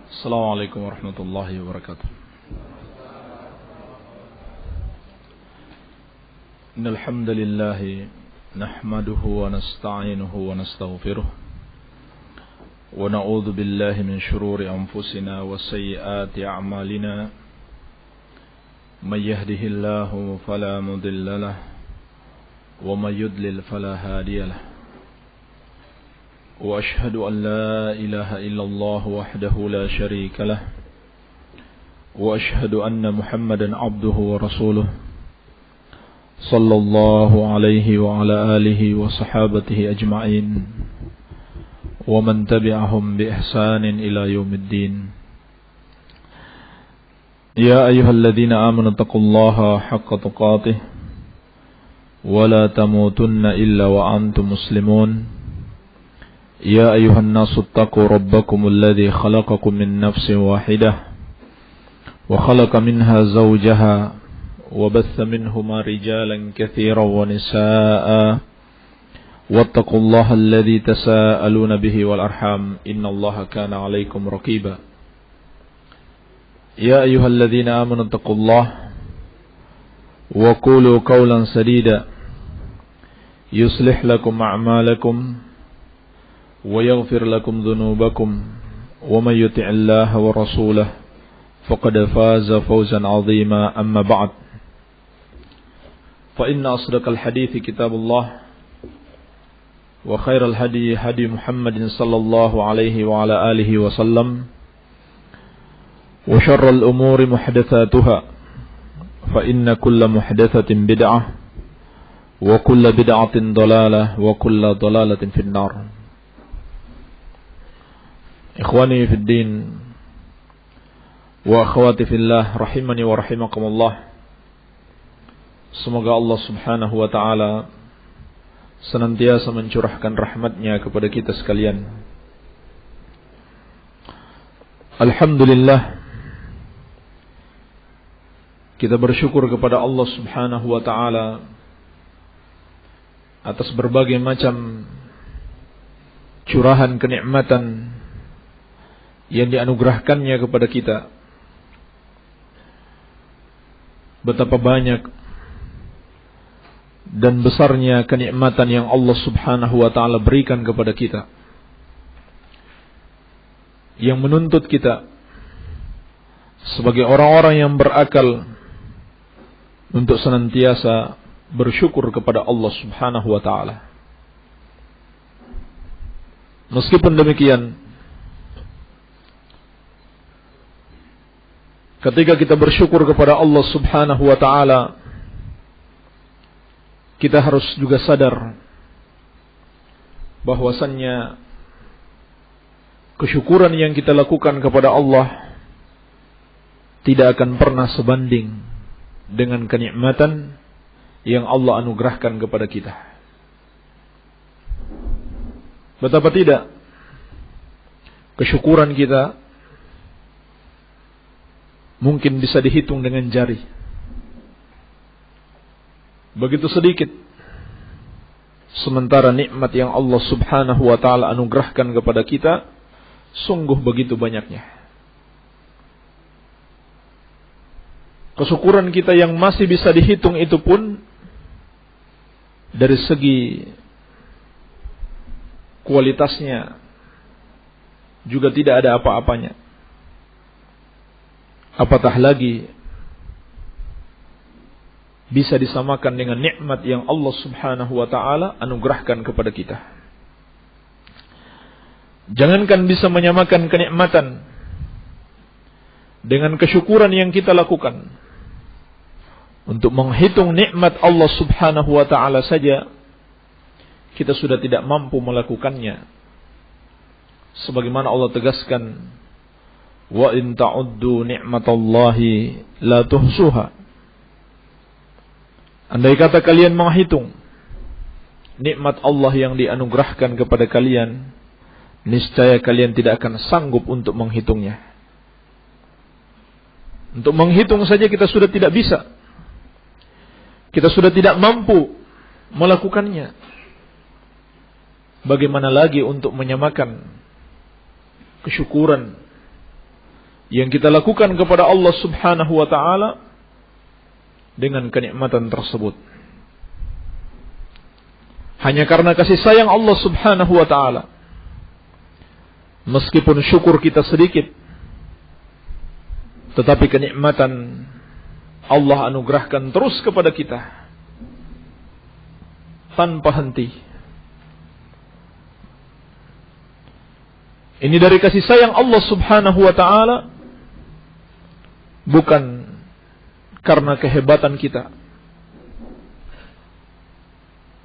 Assalamualaikum warahmatullahi wabarakatuh. Innal hamdalillah nahmaduhu wa nasta'inuhu wa nastaghfiruh wa na'udzu billahi min shururi anfusina wa sayyiati a'malina. May yahdihillahu fala mudilla lahu wa may yudlil fala hadiya lahu. وأشهد أن لا إله إلا الله وحده لا شريك له وأشهد أن محمدا عبده ورسوله صلى الله عليه وعلى آله وصحابته أجمعين ومن تبعهم بإحسان إلى يوم الدين. يا أيها الذين آمنوا اتقوا الله حق تقاته ولا تموتن إلا وأنتم مسلمون. يا أيها الناس اتقوا ربكم الذي خلقكم من نفس واحدة وخلق منها زوجها وبث منهما رجالا كثيرا ونساء واتقوا الله الذي تساءلون به والأرحام إن الله كان عليكم رقيبا. يا أيها الذين آمنوا اتقوا الله وقولوا قولا سديدا يصلح لكم أعمالكم ويغفر لكم ذنوبكم ومن يطع الله ورسوله فقد فاز فوزا عظيما. أما بعد فإن أصدق الحديث كتاب الله وخير الهدي هدي محمد صلى الله عليه وعلى آله وسلم وشر الأمور محدثاتها فإن كل محدثة بدعة وكل بدعة ضلالة وكل ضلالة في النار. Ikhwani fid din wa akhwati fillah rahimani wa rahimakumullah. Semoga Allah Subhanahu wa taala senantiasa mencurahkan rahmatnya kepada kita sekalian. Alhamdulillah, kita bersyukur kepada Allah Subhanahu wa taala atas berbagai macam curahan kenikmatan yang dianugerahkannya kepada kita. Betapa banyak dan besarnya kenikmatan yang Allah Subhanahu wa taala berikan kepada kita, yang menuntut kita sebagai orang-orang yang berakal untuk senantiasa bersyukur kepada Allah Subhanahu wa taala. Meskipun demikian, ketika kita bersyukur kepada Allah Subhanahu wa taala, kita harus juga sadar bahwasannya kesyukuran yang kita lakukan kepada Allah tidak akan pernah sebanding dengan kenikmatan yang Allah anugerahkan kepada kita. Betapa tidak kesyukuran kita mungkin bisa dihitung dengan jari. Begitu sedikit. Sementara nikmat yang Allah Subhanahu wa taala anugerahkan kepada kita sungguh begitu banyaknya. Kesyukuran kita yang masih bisa dihitung itu pun dari segi kualitasnya juga tidak ada apa-apanya. Apatah lagi bisa disamakan dengan nikmat yang Allah Subhanahu wa taala anugerahkan kepada kita. Jangankan bisa menyamakan kenikmatan dengan kesyukuran yang kita lakukan. Untuk menghitung nikmat Allah Subhanahu wa taala saja kita sudah tidak mampu melakukannya. Sebagaimana Allah tegaskan, wa in ta'uddu ni'matallahi la tuhsuha. Andai kata kalian menghitung nikmat Allah yang dianugerahkan kepada kalian, niscaya kalian tidak akan sanggup untuk menghitungnya. Untuk menghitung saja kita sudah tidak bisa. Kita sudah tidak mampu melakukannya. Bagaimana lagi untuk menyamakan kesyukuran yang kita lakukan kepada Allah Subhanahu wa taala dengan kenikmatan tersebut. Hanya karena kasih sayang Allah Subhanahu wa taala. Meskipun syukur kita sedikit, tetapi kenikmatan Allah anugerahkan terus kepada kita tanpa henti. Ini dari kasih sayang Allah Subhanahu wa taala, bukan karena kehebatan kita,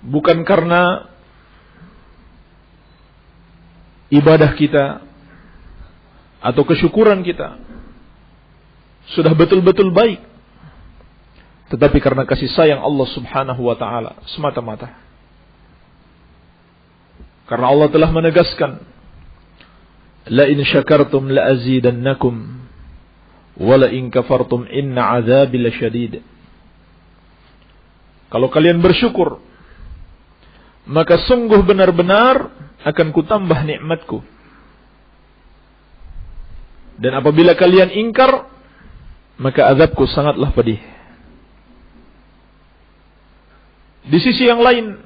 bukan karena ibadah kita atau kesyukuran kita sudah betul-betul baik, tetapi karena kasih sayang Allah Subhanahu wa taala semata-mata. Karena Allah telah menegaskan, la in syakartum la azidannakum wa la in kafartum inna azabi lasyadid. Kalau kalian bersyukur, maka sungguh benar-benar akan kutambah nikmatku. Dan apabila kalian ingkar, maka azabku sangatlah pedih. Di sisi yang lain,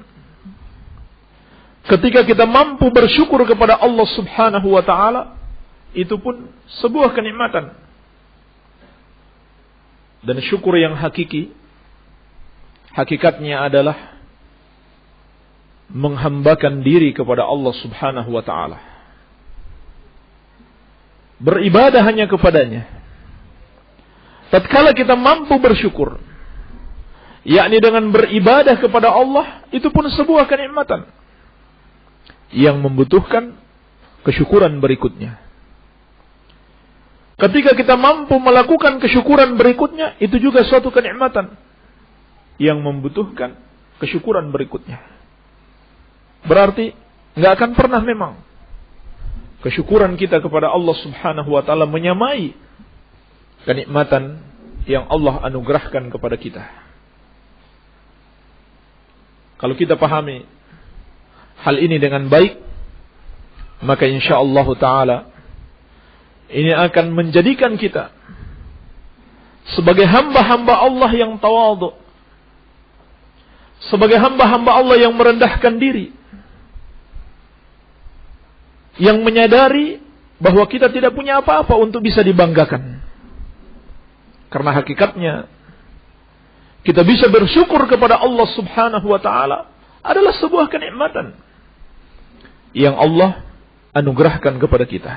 ketika kita mampu bersyukur kepada Allah Subhanahu wa taala, itu pun sebuah kenikmatan. Dan syukur yang hakiki, hakikatnya adalah menghambakan diri kepada Allah Subhanahu wa taala. Beribadah hanya kepadanya. Tatkala kita mampu bersyukur, yakni dengan beribadah kepada Allah, itu pun sebuah kenikmatan yang membutuhkan kesyukuran berikutnya. Ketika kita mampu melakukan kesyukuran berikutnya, itu juga suatu kenikmatan yang membutuhkan kesyukuran berikutnya. Berarti nggak akan pernah memang kesyukuran kita kepada Allah Subhanahu wa taala menyamai kenikmatan yang Allah anugerahkan kepada kita. Kalau kita pahami hal ini dengan baik, maka insyaallah taala ini akan menjadikan kita sebagai hamba-hamba Allah yang tawadhu, sebagai hamba-hamba Allah yang merendahkan diri, yang menyadari bahwa kita tidak punya apa-apa untuk bisa dibanggakan. Karena hakikatnya kita bisa bersyukur kepada Allah Subhanahu wa taala adalah sebuah kenikmatan yang Allah anugerahkan kepada kita.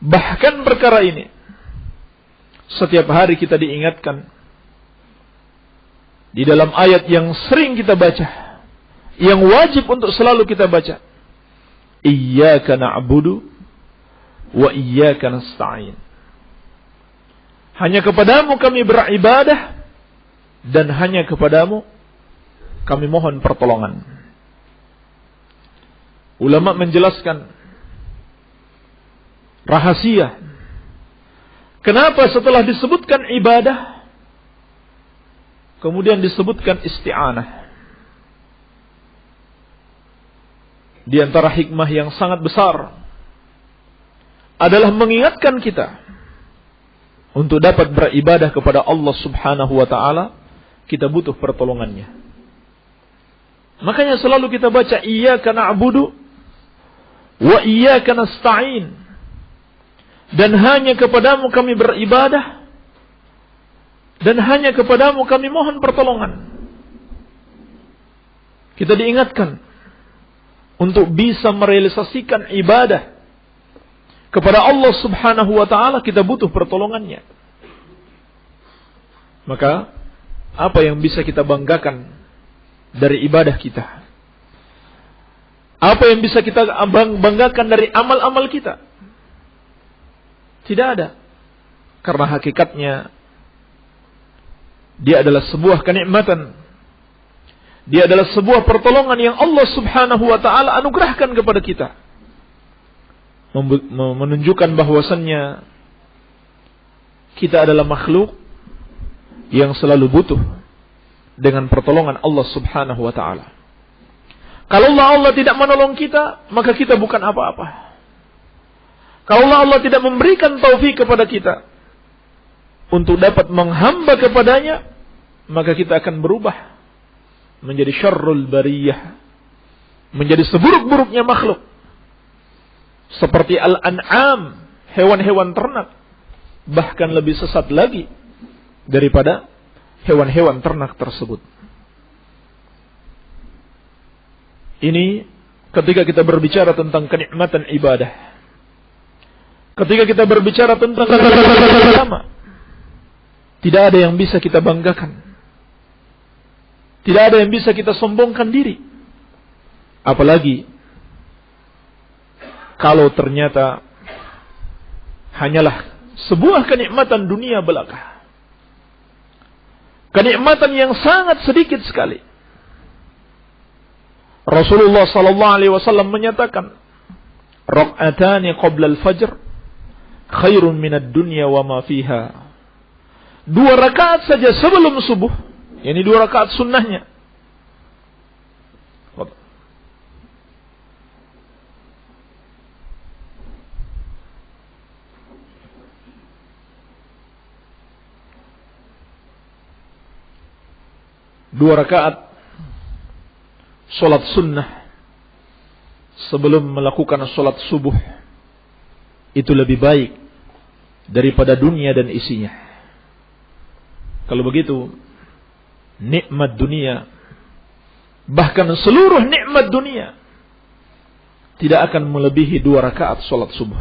Bahkan perkara ini setiap hari kita diingatkan di dalam ayat yang sering kita baca, yang wajib untuk selalu kita baca. Iyyaka na'budu wa iyyaka nasta'in. Hanya kepadamu kami beribadah dan hanya kepadamu kami mohon pertolongan. Ulama menjelaskan rahasia kenapa setelah disebutkan ibadah kemudian disebutkan isti'anah. Di antara hikmah yang sangat besar adalah mengingatkan kita untuk dapat beribadah kepada Allah Subhanahu wa taala, kita butuh pertolongannya. Makanya selalu kita baca iyyaka na'budu wa iyyaka nasta'in. Dan hanya kepadamu kami beribadah dan hanya kepadamu kami mohon pertolongan. Kita diingatkan untuk bisa merealisasikan ibadah kepada Allah Subhanahu wa taala, kita butuh pertolongannya. Maka apa yang bisa kita banggakan dari ibadah kita? Apa yang bisa kita banggakan dari amal-amal kita? Tidak ada. Karena hakikatnya dia adalah sebuah kenikmatan. Dia adalah sebuah pertolongan yang Allah Subhanahu wa taala anugerahkan kepada kita. Menunjukkan bahwasannya kita adalah makhluk yang selalu butuh dengan pertolongan Allah Subhanahu wa taala. Kalau Allah tidak menolong kita, maka kita bukan apa-apa. Kalau Allah tidak memberikan taufik kepada kita untuk dapat menghamba kepadanya, maka kita akan berubah menjadi syarrul bariyah, menjadi seburuk-buruknya makhluk, seperti al-an'am, hewan-hewan ternak, bahkan lebih sesat lagi daripada hewan-hewan ternak tersebut. Ini ketika kita berbicara tentang kenikmatan ibadah, ketika kita berbicara tentang agama, tidak ada yang bisa kita banggakan, tidak ada yang bisa kita sombongkan diri. Apalagi kalau ternyata hanyalah sebuah kenikmatan dunia belaka, kenikmatan yang sangat sedikit sekali. Rasulullah sallallahu alaihi wasallam menyatakan, "Rak'atani qabla al-fajr khairun minad dunya wa ma fiha." 2 rakaat saja sebelum subuh, yakni 2 rakaat sunnahnya, dua rakaat solat sunnah sebelum melakukan solat subuh itu lebih baik daripada dunia dan isinya. Kalau begitu, nikmat dunia, bahkan seluruh nikmat dunia, tidak akan melebihi 2 rakaat solat subuh.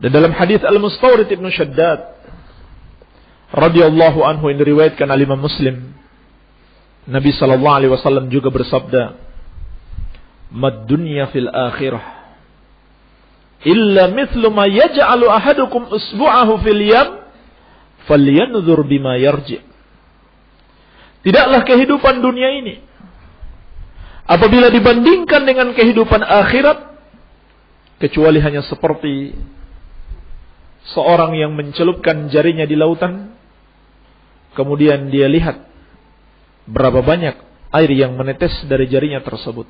Dan dalam hadis Al-Mustawrid Ibn Shaddad radhiyallahu anhu yang diriwayatkan oleh Imam Muslim, Nabi sallallahu alaihi wasallam juga bersabda, "Mad dunya fil akhirah illa mithlu ma yaj'alu ahadukum usbu'ahu fil yam falyanzur bima yarji." Tidaklah kehidupan dunia ini apabila dibandingkan dengan kehidupan akhirat kecuali hanya seperti seorang yang mencelupkan jarinya di lautan, kemudian dia lihat berapa banyak air yang menetes dari jarinya tersebut.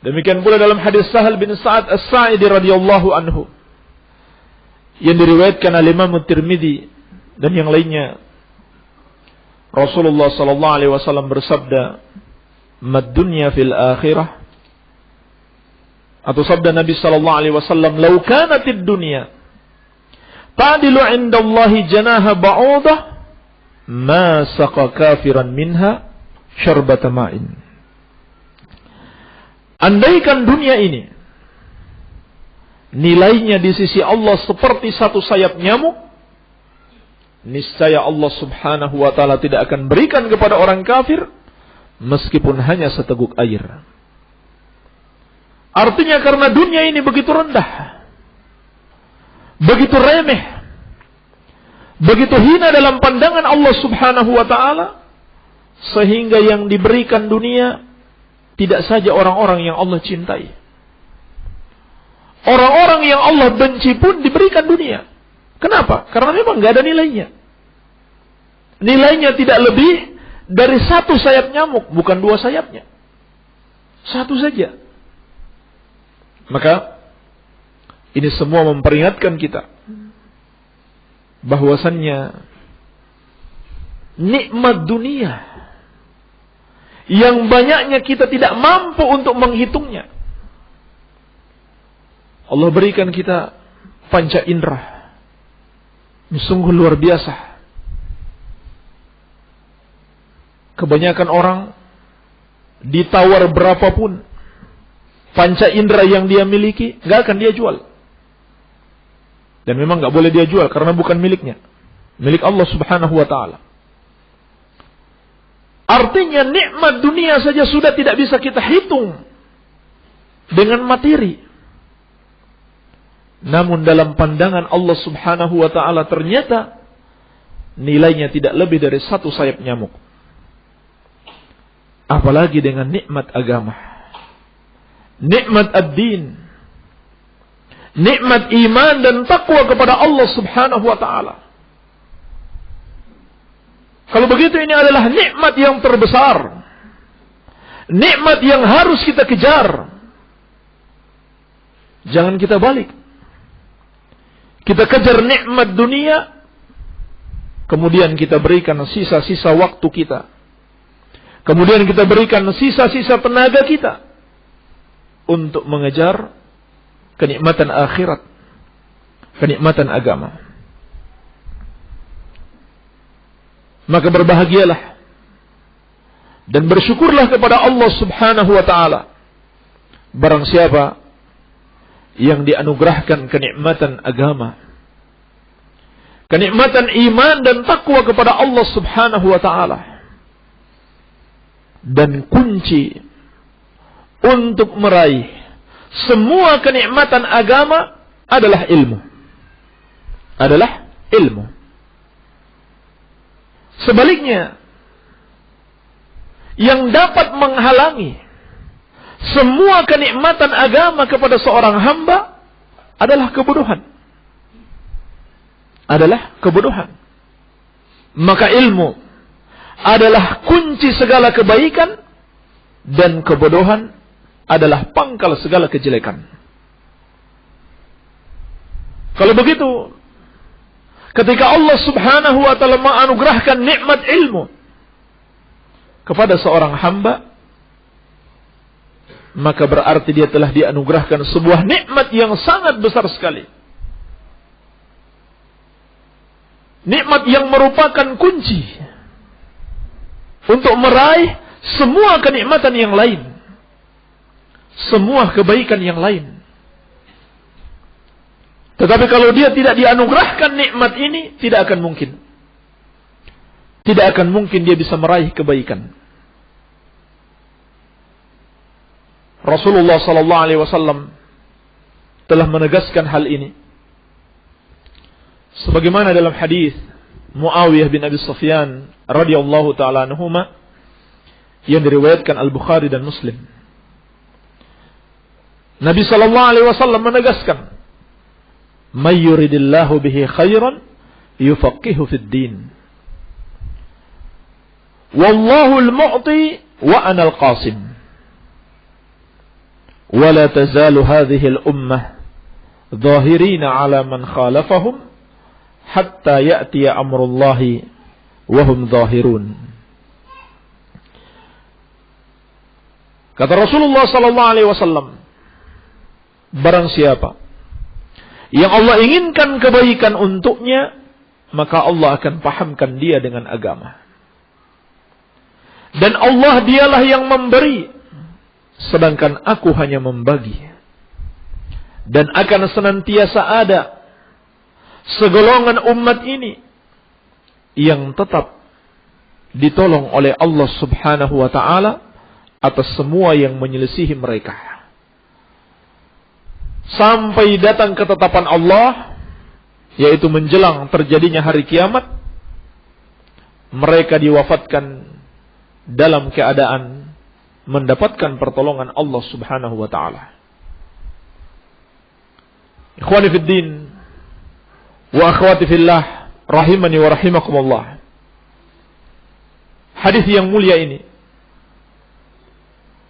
Demikian pula dalam hadis Sahal bin Sa'ad As-Sa'idi radhiyallahu anhu yang diriwayatkan oleh Imam Tirmidzi dan yang lainnya, Rasulullah sallallahu alaihi wasallam bersabda, "Mad dunya fil akhirah," atau sabda Nabi sallallahu alaihi wasallam, "Lau kanatid dunya ta'dilu 'indallahi janaha ba'udah ma saqa kafiran minha syarbata ma'in." Andaikan dunia ini nilainya di sisi Allah seperti satu sayap nyamuk, niscaya Allah subhanahu wa ta'ala tidak akan berikan kepada orang kafir meskipun hanya seteguk air. Artinya karena dunia ini begitu rendah, begitu remeh, begitu hina dalam pandangan Allah subhanahu wa ta'ala, sehingga yang diberikan dunia tidak saja orang-orang yang Allah cintai. Orang-orang yang Allah benci pun diberikan dunia. Kenapa? Karena memang gak ada nilainya. Nilainya tidak lebih dari 1 sayap nyamuk, bukan 2 sayapnya. 1 saja. Maka ini semua memperingatkan kita bahwasannya nikmat dunia yang banyaknya kita tidak mampu untuk menghitungnya. Allah berikan kita panca indera. Ini sungguh luar biasa. Kebanyakan orang ditawar berapapun panca indera yang dia miliki, gak akan dia jual. Dan memang gak boleh dia jual karena bukan miliknya, milik Allah subhanahu wa ta'ala. Artinya nikmat dunia saja sudah tidak bisa kita hitung dengan materi. Namun dalam pandangan Allah subhanahu wa ta'ala ternyata nilainya tidak lebih dari 1 sayap nyamuk. Apalagi dengan nikmat agama, nikmat ad-din, nikmat iman dan takwa kepada Allah subhanahu wa ta'ala. Kalau begitu ini adalah nikmat yang terbesar, nikmat yang harus kita kejar, Jangan kita balik. Kita kejar nikmat dunia, kemudian kita berikan sisa-sisa waktu kita. Kemudian kita berikan sisa-sisa tenaga kita untuk mengejar kenikmatan akhirat, kenikmatan agama. Maka berbahagialah dan bersyukurlah kepada Allah Subhanahu wa taala barang siapa yang dianugerahkan kenikmatan agama, kenikmatan iman dan takwa kepada Allah Subhanahu wa taala. Dan kunci untuk meraih semua kenikmatan agama adalah ilmu. Adalah ilmu. Sebaliknya, yang dapat menghalangi semua kenikmatan agama kepada seorang hamba adalah kebodohan. Adalah kebodohan. Maka ilmu adalah kunci segala kebaikan dan kebodohan adalah pangkal segala kejelekan. Kalau begitu, ketika Allah Subhanahu wa taala menganugerahkan nikmat ilmu kepada seorang hamba, maka berarti dia telah dianugerahkan sebuah nikmat yang sangat besar sekali. Nikmat yang merupakan kunci untuk meraih semua kenikmatan yang lain, semua kebaikan yang lain. Tetapi kalau dia tidak dianugerahkan nikmat ini, tidak akan mungkin. Tidak akan mungkin dia bisa meraih kebaikan. Rasulullah sallallahu alaihi wasallam telah menegaskan hal ini. Sebagaimana dalam hadis Muawiyah bin Abi Sufyan radhiyallahu taala anhuma yang diriwayatkan Al-Bukhari dan Muslim. Nabi sallallahu alaihi wasallam menegaskan, "May yuridillahu bihi khairan yufaqihu fid din. Wallahu al-mu'ti wa ana al-qasim. Wa la tazalu hadhihi al-ummah dhahirina 'ala man khalafahum hatta ya'tiya amrullahi wa hum zahirun." Kata Rasulullah sallallahu alaihi wasallam, barang siapa yang Allah inginkan kebaikan untuknya, maka Allah akan pahamkan dia dengan agama. Dan Allah dialah yang memberi, sedangkan aku hanya membagi. Dan akan senantiasa ada segolongan umat ini yang tetap ditolong oleh Allah Subhanahu wa taala atas semua yang menyelisihi mereka, sampai datang ketetapan Allah, yaitu menjelang terjadinya hari kiamat, mereka diwafatkan dalam keadaan mendapatkan pertolongan Allah Subhanahu wa taala. Ikhwani fid din wa akhwati fillah, rahimani wa rahimakumullah. Hadis yang mulia ini,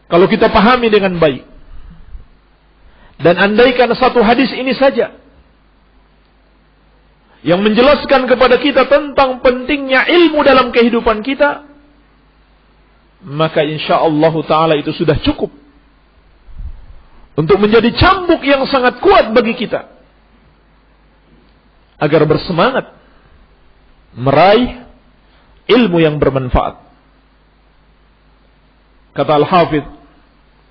kalau kita pahami dengan baik, dan andaikan satu hadis ini saja yang menjelaskan kepada kita tentang pentingnya ilmu dalam kehidupan kita, maka insyaallah ta'ala itu sudah cukup untuk menjadi cambuk yang sangat kuat bagi kita agar bersemangat meraih ilmu yang bermanfaat. Kata Al-Hafidh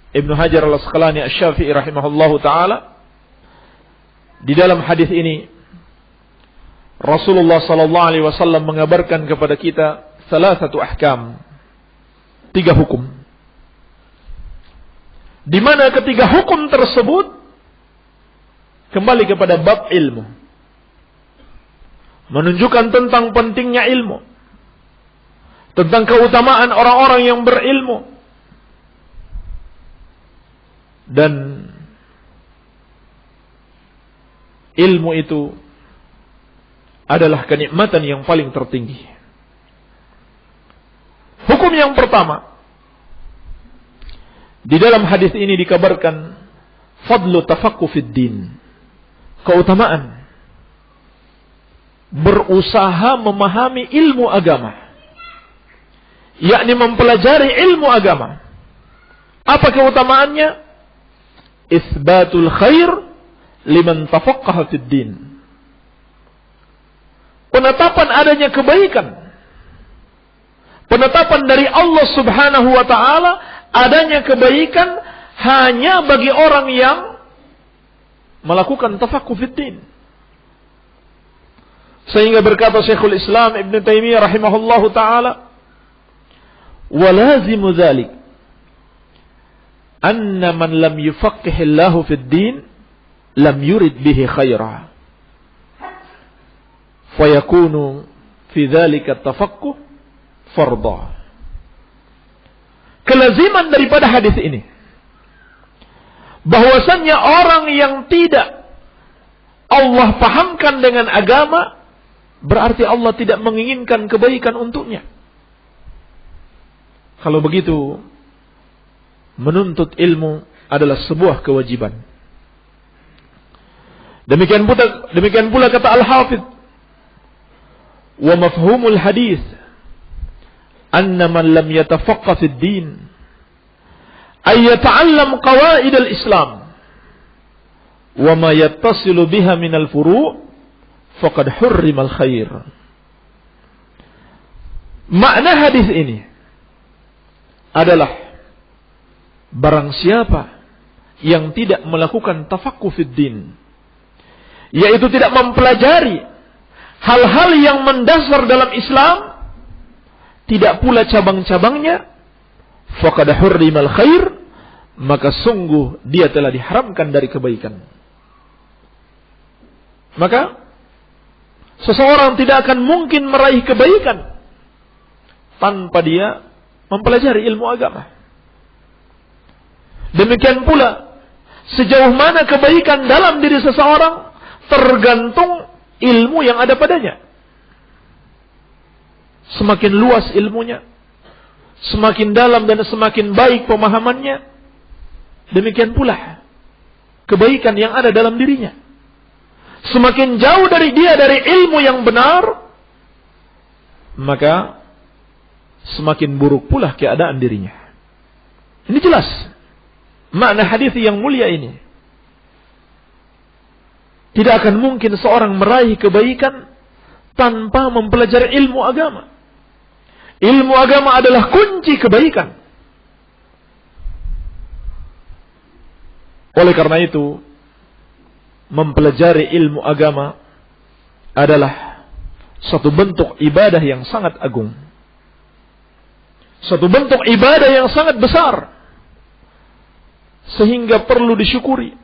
Ibnu Hajar Al-Asqalani Asy-Syafi'i rahimahullahu ta'ala, di dalam hadis ini Rasulullah sallallahu alaihi wasallam mengabarkan kepada kita salasatu ahkam, 3 hukum, di mana ketiga hukum tersebut kembali kepada bab ilmu, menunjukkan tentang pentingnya ilmu, tentang keutamaan orang-orang yang berilmu. Dan ilmu itu adalah kenikmatan yang paling tertinggi. Hukum yang pertama, di dalam hadis ini dikabarkan Fadlu tafaqquh fid din. Keutamaan berusaha memahami ilmu agama, yakni mempelajari ilmu agama. Apa keutamaannya? Itsbatul khair liman tafaqqaha fid din. Penetapan adanya kebaikan, penetapan dari Allah Subhanahu wa taala adanya kebaikan hanya bagi orang yang melakukan tafaqquh fid din. Sehingga berkata Syekhul Islam Ibn Taimiyah rahimahullahu taala, "Wa lazimu dzalik anna man lam yufaqqihillahu fid din lam yurid bihi khaira. Fayakunu fi dzalika tafaqquh fardha." Kelaziman daripada hadis ini, bahwasannya orang yang tidak Allah pahamkan dengan agama, berarti Allah tidak menginginkan kebaikan untuknya. Kalau begitu, menuntut ilmu adalah sebuah kewajiban. Demikian pula kata Al-Hafidh, wa mafhumul hadis anna man lam yatafaqqah fid din ay yata'allam qawaid al-Islam wa ma yattasilu biha min al-furu' faqad hurrimal khair. Makna hadis ini adalah barang siapa yang tidak melakukan tafaqquh fid din, yaitu tidak mempelajari hal-hal yang mendasar dalam Islam, tidak pula cabang-cabangnya, faqad hurrimal khair, maka sungguh dia telah diharamkan dari kebaikan. Maka seseorang tidak akan mungkin meraih kebaikan tanpa dia mempelajari ilmu agama. Demikian pula, sejauh mana kebaikan dalam diri seseorang tergantung ilmu yang ada padanya. Semakin luas ilmunya, semakin dalam dan semakin baik pemahamannya, demikian pula kebaikan yang ada dalam dirinya. Semakin jauh dari dia dari ilmu yang benar, maka semakin buruk pula keadaan dirinya. Ini jelas makna hadis yang mulia ini. Tidak akan mungkin seorang meraih kebaikan tanpa mempelajari ilmu agama. Ilmu agama adalah kunci kebaikan. Oleh karena itu, mempelajari ilmu agama adalah satu bentuk ibadah yang sangat agung. Satu bentuk ibadah yang sangat besar, sehingga perlu disyukuri.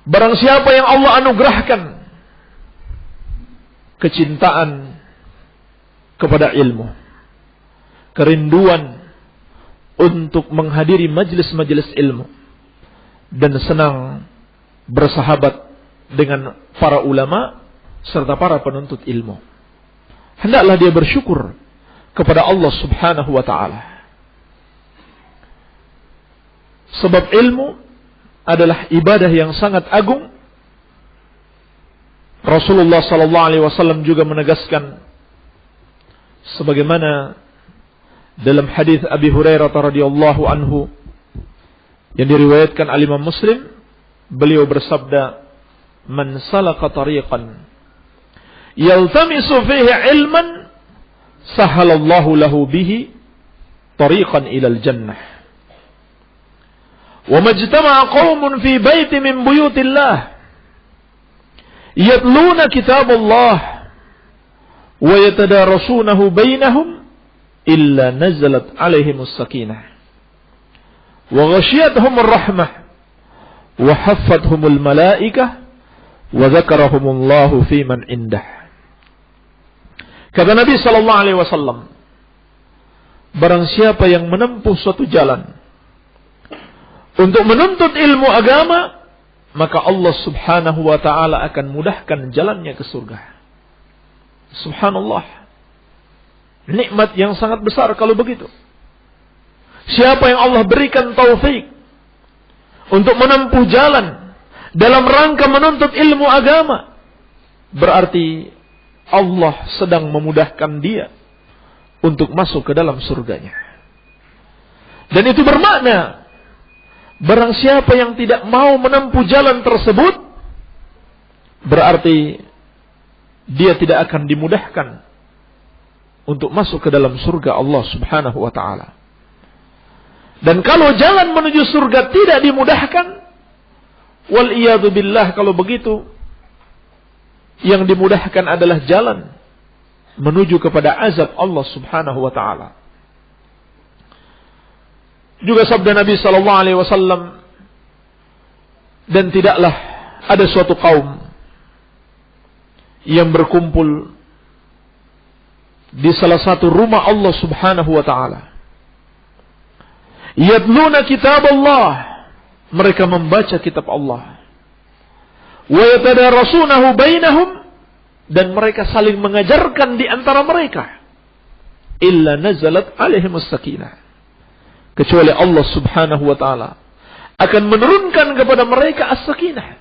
Barang siapa yang Allah anugerahkan kecintaan kepada ilmu, kerinduan untuk menghadiri majlis-majlis ilmu, dan senang bersahabat dengan para ulama serta para penuntut ilmu, hendaklah dia bersyukur kepada Allah Subhanahu wa taala. Sebab ilmu adalah ibadah yang sangat agung. Rasulullah sallallahu alaihi wasallam juga menegaskan, sebagaimana dalam hadis Abi Hurairah radhiyallahu anhu yang diriwayatkan oleh Imam Muslim, beliau bersabda, "Man salaka tariqan yaltamisu fihi ilman, sahalallahu lahu bihi tariqan ilal jannah. Wa majtama'a qaumun fi baiti min buyutillah yatluna kitabullah wa yatadarasunahu bainahum illa nazalat alaihimus sakinah wa ghashiyatuhumur rahmah wa haffathumul malaikah wa dzakarahumullahu fi man indah." Kata Nabi sallallahu alaihi wasallam, barang siapa yang menempuh suatu jalan untuk menuntut ilmu agama, maka Allah Subhanahu wa taala akan mudahkan jalannya ke surga. Subhanallah. Nikmat yang sangat besar kalau begitu. Siapa yang Allah berikan taufik untuk menempuh jalan dalam rangka menuntut ilmu agama, berarti Allah sedang memudahkan dia untuk masuk ke dalam surganya. Dan itu bermakna barang siapa yang tidak mau menempuh jalan tersebut, berarti dia tidak akan dimudahkan untuk masuk ke dalam surga Allah Subhanahu wa ta'ala. Dan kalau jalan menuju surga tidak dimudahkan, wal iyadu billah, kalau begitu yang dimudahkan adalah jalan menuju kepada azab Allah Subhanahu wa ta'ala. Juga sabda Nabi sallallahu alaihi wasallam, dan tidaklah ada suatu kaum yang berkumpul di salah satu rumah Allah Subhanahu wa ta'ala, yadluna kitab Allah, mereka membaca kitab Allah, wa yatadarasunahu bainahum, dan mereka saling mengajarkan di antara mereka, illa nazalat alaihimus sakinah, kecuali Allah Subhanahu wa ta'ala akan menurunkan kepada mereka as-sakinah,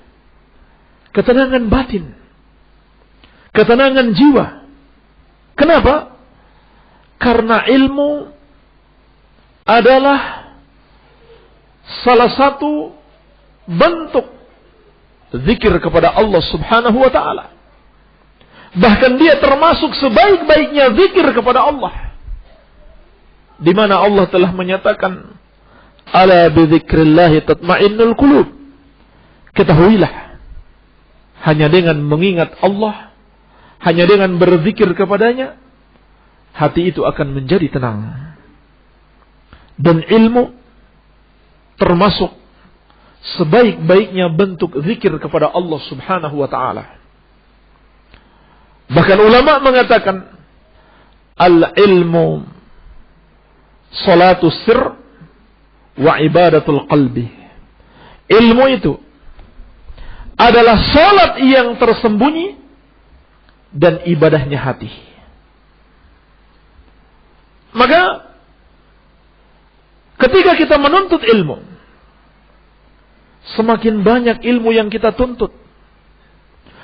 ketenangan batin, ketenangan jiwa. Kenapa? Karena ilmu adalah salah satu bentuk zikir kepada Allah Subhanahu wa ta'ala. Bahkan dia termasuk sebaik-baiknya zikir kepada Allah, di mana Allah telah menyatakan, ala bidzikrillahi tatma'innul qulub. Ketahuilah, hanya dengan mengingat Allah, hanya dengan berzikir kepadanya, hati itu akan menjadi tenang. Dan ilmu termasuk sebaik-baiknya bentuk zikir kepada Allah Subhanahu wa ta'ala. Bahkan ulama mengatakan, al-ilmu salatus sir wa ibadatul qalbi. Ilmu itu adalah salat yang tersembunyi dan ibadahnya hati. Maka ketika kita menuntut ilmu, semakin banyak ilmu yang kita tuntut,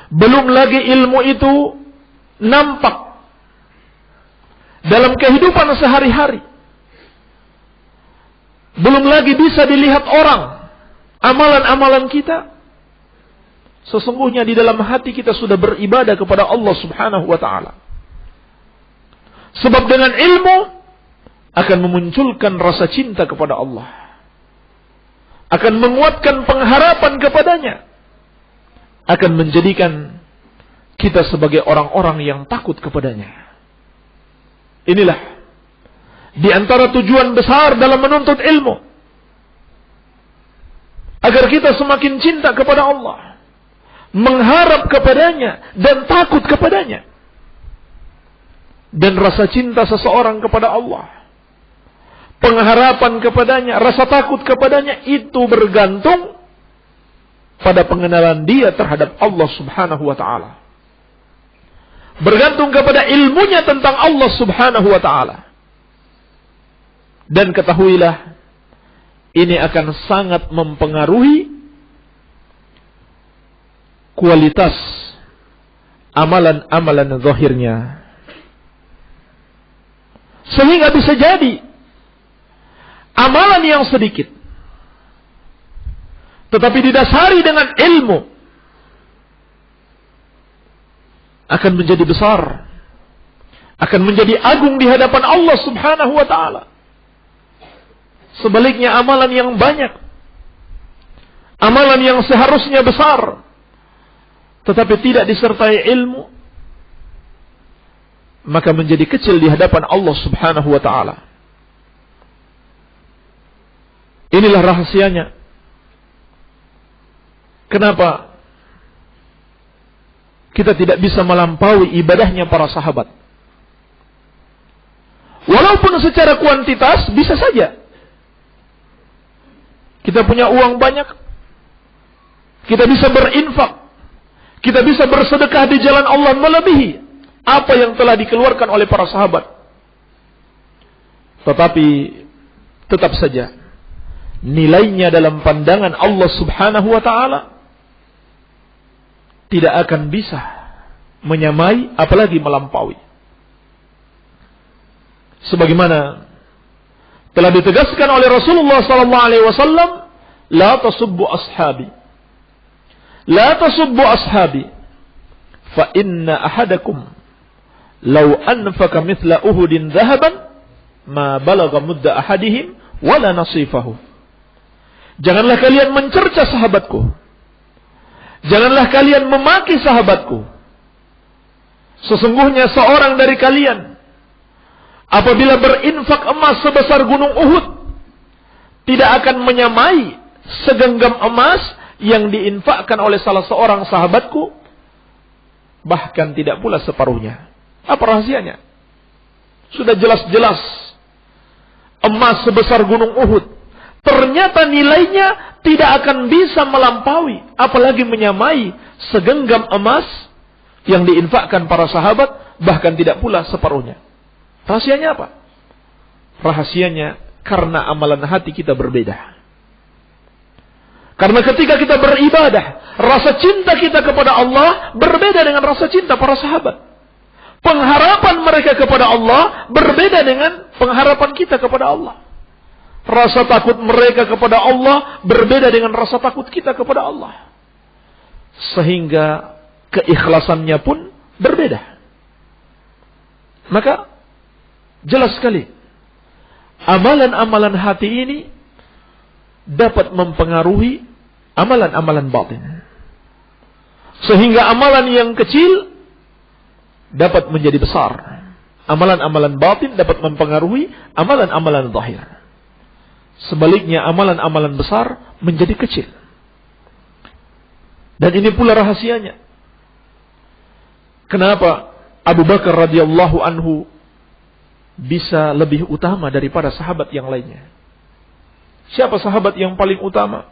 belum lagi ilmu itu nampak dalam kehidupan sehari-hari, belum lagi bisa dilihat orang, amalan-amalan kita, sesungguhnya di dalam hati kita sudah beribadah kepada Allah Subhanahu wa ta'ala. Sebab dengan ilmu akan memunculkan rasa cinta kepada Allah, akan menguatkan pengharapan kepadanya, akan menjadikan kita sebagai orang-orang yang takut kepadanya. Inilah di antara tujuan besar dalam menuntut ilmu, agar kita semakin cinta kepada Allah, mengharap kepadanya dan takut kepadanya. Dan rasa cinta seseorang kepada Allah, pengharapan kepadanya, rasa takut kepadanya, itu bergantung pada pengenalan dia terhadap Allah Subhanahu wa ta'ala, bergantung kepada ilmunya tentang Allah Subhanahu wa ta'ala. Dan ketahuilah, ini akan sangat mempengaruhi kualitas amalan-amalan zahirnya. Sehingga bisa jadi amalan yang sedikit, tetapi didasari dengan ilmu, akan menjadi besar, akan menjadi agung di hadapan Allah Subhanahu wa ta'ala. Sebaliknya, amalan yang banyak, amalan yang seharusnya besar, tetapi tidak disertai ilmu, maka menjadi kecil di hadapan Allah Subhanahu wa ta'ala. Inilah rahasianya. Kenapa kita tidak bisa melampaui ibadahnya para sahabat? Walaupun secara kuantitas bisa saja kita punya uang banyak, kita bisa berinfak, kita bisa bersedekah di jalan Allah melebihi apa yang telah dikeluarkan oleh para sahabat. Tetapi tetap saja nilainya dalam pandangan Allah Subhanahu wa taala tidak akan bisa menyamai apalagi melampaui. Sebagaimana telah ditegaskan oleh Rasulullah sallallahu alaihi wasallam, la tasubbu ashabi. La tasubbu ashabi fa inna ahadakum law anfaqa mithla Uhudin dhahaban ma balagha mudda ahadihim wala nasifahu. Janganlah kalian mencerca sahabatku. Janganlah kalian memaki sahabatku. Sesungguhnya seorang dari kalian apabila berinfak emas sebesar gunung Uhud tidak akan menyamai segenggam emas yang diinfakkan oleh salah seorang sahabatku, bahkan tidak pula separuhnya. Apa rahasianya? Sudah jelas-jelas emas sebesar gunung Uhud, ternyata nilainya tidak akan bisa melampaui, apalagi menyamai segenggam emas yang diinfakkan para sahabat, bahkan tidak pula separuhnya. Rahasianya apa? Rahasianya karena amalan hati kita berbeda. Karena ketika kita beribadah, rasa cinta kita kepada Allah berbeda dengan rasa cinta para sahabat. Pengharapan mereka kepada Allah berbeda dengan pengharapan kita kepada Allah. Rasa takut mereka kepada Allah berbeda dengan rasa takut kita kepada Allah. Sehingga keikhlasannya pun berbeda. Maka jelas sekali, amalan-amalan hati ini dapat mempengaruhi amalan-amalan batin. Sehingga amalan yang kecil dapat menjadi besar. Amalan-amalan batin dapat mempengaruhi amalan-amalan zahir. Sebaliknya amalan-amalan besar menjadi kecil. Dan ini pula rahasianya. Kenapa Abu Bakar radhiyallahu anhu bisa lebih utama daripada sahabat yang lainnya? Siapa sahabat yang paling utama?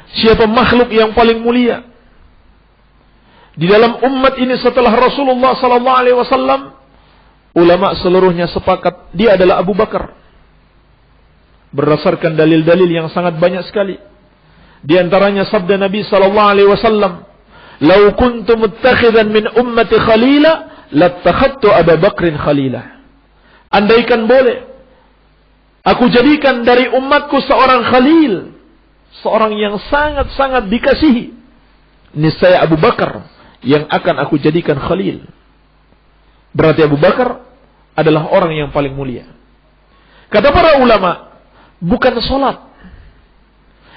Siapa makhluk yang paling mulia di dalam umat ini setelah Rasulullah sallallahu alaihi wasallam? Ulama seluruhnya sepakat dia adalah Abu Bakar. Berdasarkan dalil-dalil yang sangat banyak sekali. Di antaranya sabda Nabi sallallahu alaihi wasallam, "Lau kuntu muttakhidan min ummati khalila, lattakhadtu Abu Bakrin khalila." Andaikan boleh aku jadikan dari umatku seorang khalil, seorang yang sangat-sangat dikasihi, niscaya Abu Bakar yang akan aku jadikan khalil. Berarti Abu Bakar adalah orang yang paling mulia. Kata para ulama, bukan salat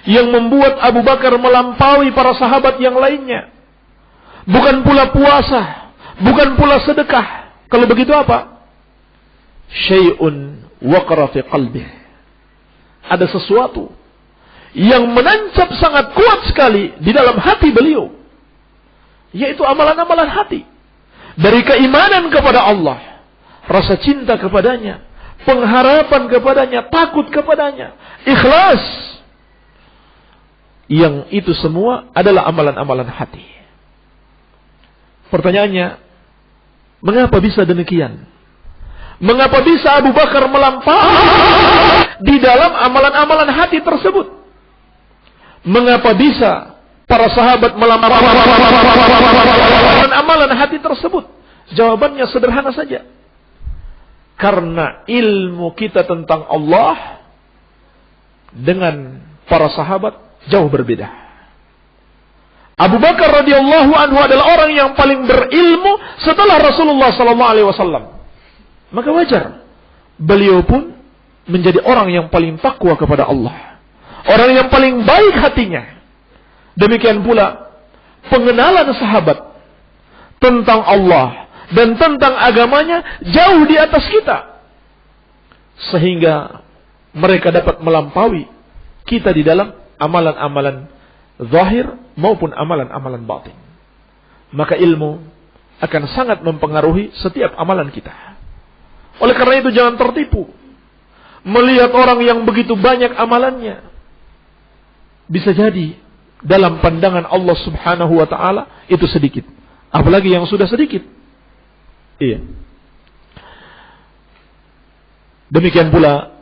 yang membuat Abu Bakar melampaui para sahabat yang lainnya. Bukan pula puasa, bukan pula sedekah. Kalau begitu apa? Syai'un waqara fi qalbih. Ada sesuatu yang menancap sangat kuat sekali di dalam hati beliau, yaitu amalan-amalan hati. Dari keimanan kepada Allah, rasa cinta kepadanya, pengharapan kepadanya, takut kepadanya, ikhlas. Yang itu semua adalah amalan-amalan hati. Pertanyaannya, mengapa bisa demikian? Mengapa bisa Abu Bakar melampaui di dalam amalan-amalan hati tersebut? Mengapa bisa para sahabat melampaui amalan hati tersebut? Jawabannya sederhana saja. Karena ilmu kita tentang Allah dengan para sahabat jauh berbeda. Abu Bakar radhiyallahu anhu adalah orang yang paling berilmu setelah Rasulullah sallallahu alaihi wasallam. Maka wajar beliau pun menjadi orang yang paling takwa kepada Allah, orang yang paling baik hatinya. Demikian pula pengenalan sahabat tentang Allah dan tentang agamanya jauh di atas kita, sehingga mereka dapat melampaui kita di dalam amalan-amalan zahir maupun amalan-amalan batin. Maka ilmu akan sangat mempengaruhi setiap amalan kita. Oleh karena itu jangan tertipu melihat orang yang begitu banyak amalannya. Bisa jadi dalam pandangan Allah Subhanahu wa taala itu sedikit, apalagi yang sudah sedikit. Iya. Demikian pula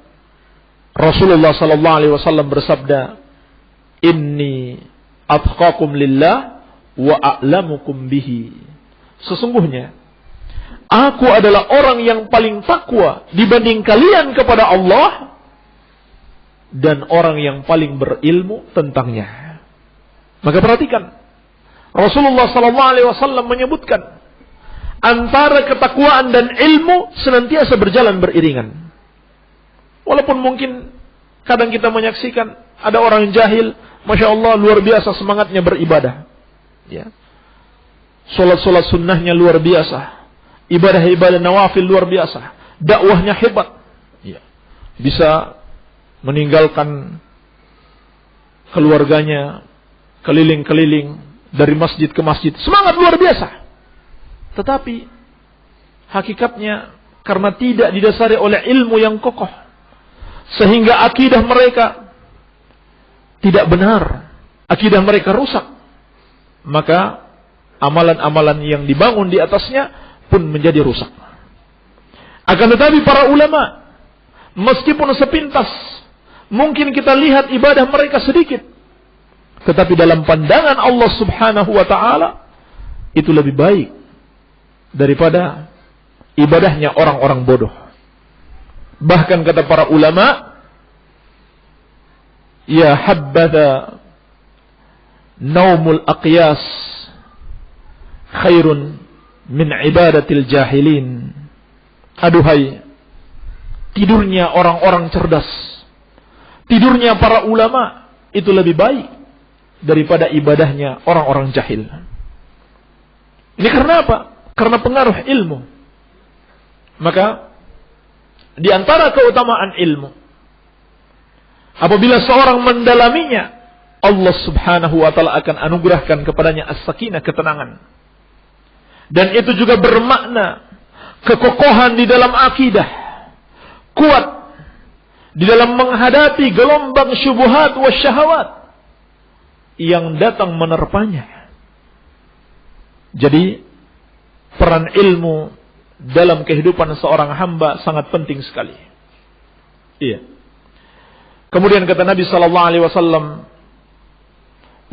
Rasulullah sallallahu alaihi wasallam bersabda, "Inni atqakum lillah wa a'lamukum bihi." Sesungguhnya aku adalah orang yang paling takwa dibanding kalian kepada Allah dan orang yang paling berilmu tentangnya. Maka perhatikan, Rasulullah sallallahu alaihi wasallam menyebutkan antara ketakwaan dan ilmu senantiasa berjalan beriringan. Walaupun mungkin kadang kita menyaksikan ada orang yang jahil, Masya Allah luar biasa semangatnya beribadah. Ya. Solat-solat sunnahnya luar biasa. Ibadah-ibadah nawafil luar biasa. Dakwahnya hebat. Ya. Bisa meninggalkan keluarganya keliling-keliling dari masjid ke masjid. Semangat luar biasa. Tetapi hakikatnya karena tidak didasari oleh ilmu yang kokoh, sehingga akidah mereka tidak benar, akidah mereka rusak, maka amalan-amalan yang dibangun di atasnya pun menjadi rusak. Akan tetapi para ulama, meskipun sepintas mungkin kita lihat ibadah mereka sedikit, tetapi dalam pandangan Allah Subhanahu wa ta'ala itu lebih baik daripada ibadahnya orang-orang bodoh. Bahkan kata para ulama, ya habbatha naumul aqyas khairun min ibadatil jahilin. Aduhai, tidurnya orang-orang cerdas, tidurnya para ulama itu lebih baik daripada ibadahnya orang-orang jahil. Ini karena apa? Karena pengaruh ilmu. Maka di antara keutamaan ilmu, apabila seorang mendalaminya, Allah Subhanahu wa ta'ala akan anugerahkan kepadanya as-sakinah, ketenangan. Dan itu juga bermakna kekokohan di dalam akidah, kuat di dalam menghadapi gelombang syubhat wa syahwat yang datang menerpanya. Jadi peran ilmu dalam kehidupan seorang hamba sangat penting sekali. Iya. Kemudian kata Nabi sallallahu alaihi wasallam,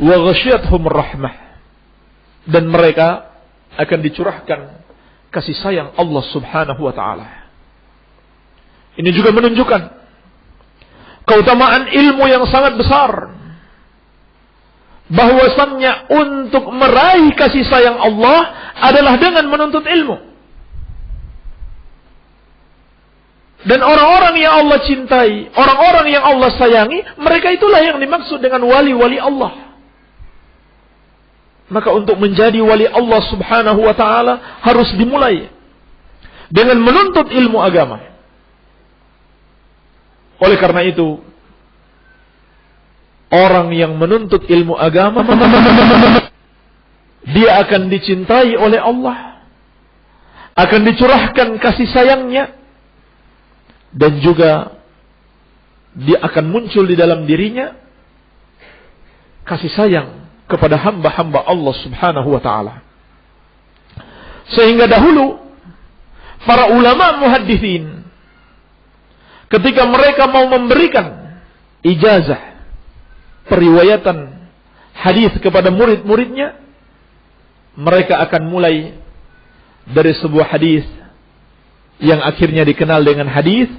"Wa ghasyiyatuhum rahmah." Dan mereka akan dicurahkan kasih sayang Allah Subhanahu wa taala. Ini juga menunjukkan keutamaan ilmu yang sangat besar. Bahwasannya untuk meraih kasih sayang Allah adalah dengan menuntut ilmu. Dan orang-orang yang Allah cintai, orang-orang yang Allah sayangi, mereka itulah yang dimaksud dengan wali-wali Allah. Maka untuk menjadi wali Allah Subhanahu wa ta'ala harus dimulai dengan menuntut ilmu agama. Oleh karena itu, orang yang menuntut ilmu agama, dia akan dicintai oleh Allah, akan dicurahkan kasih sayangnya, dan juga dia akan muncul di dalam dirinya kasih sayang kepada hamba-hamba Allah Subhanahu wa ta'ala. Sehingga dahulu para ulama muhaddithin, ketika mereka mau memberikan ijazah periwayatan hadis kepada murid-muridnya, mereka akan mulai dari sebuah hadis yang akhirnya dikenal dengan hadis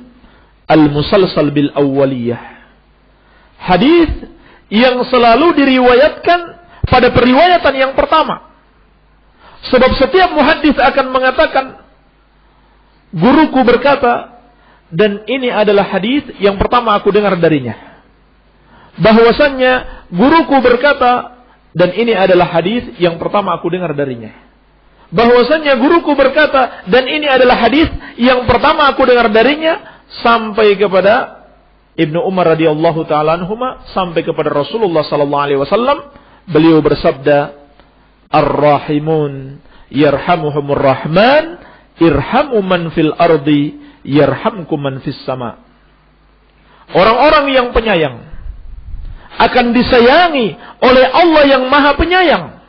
al-musalsal bil awwaliyah. Hadis yang selalu diriwayatkan pada periwayatan yang pertama. Sebab setiap muhaddits akan mengatakan, guruku berkata, dan ini adalah hadis yang pertama aku dengar darinya. Bahwasannya guruku berkata, dan ini adalah hadis yang pertama aku dengar darinya. Bahwasannya guruku berkata, dan ini adalah hadis yang pertama aku dengar darinya, sampai kepada Ibnu Umar radhiyallahu taala anhuma, sampai kepada Rasulullah sallallahu alaihi wasallam. Beliau bersabda, "Ar-rahimun yarhamuhumur rahman, irhamu man fil ardi yarhamkum man fis sama." Orang-orang yang penyayang akan disayangi oleh Allah yang Maha Penyayang.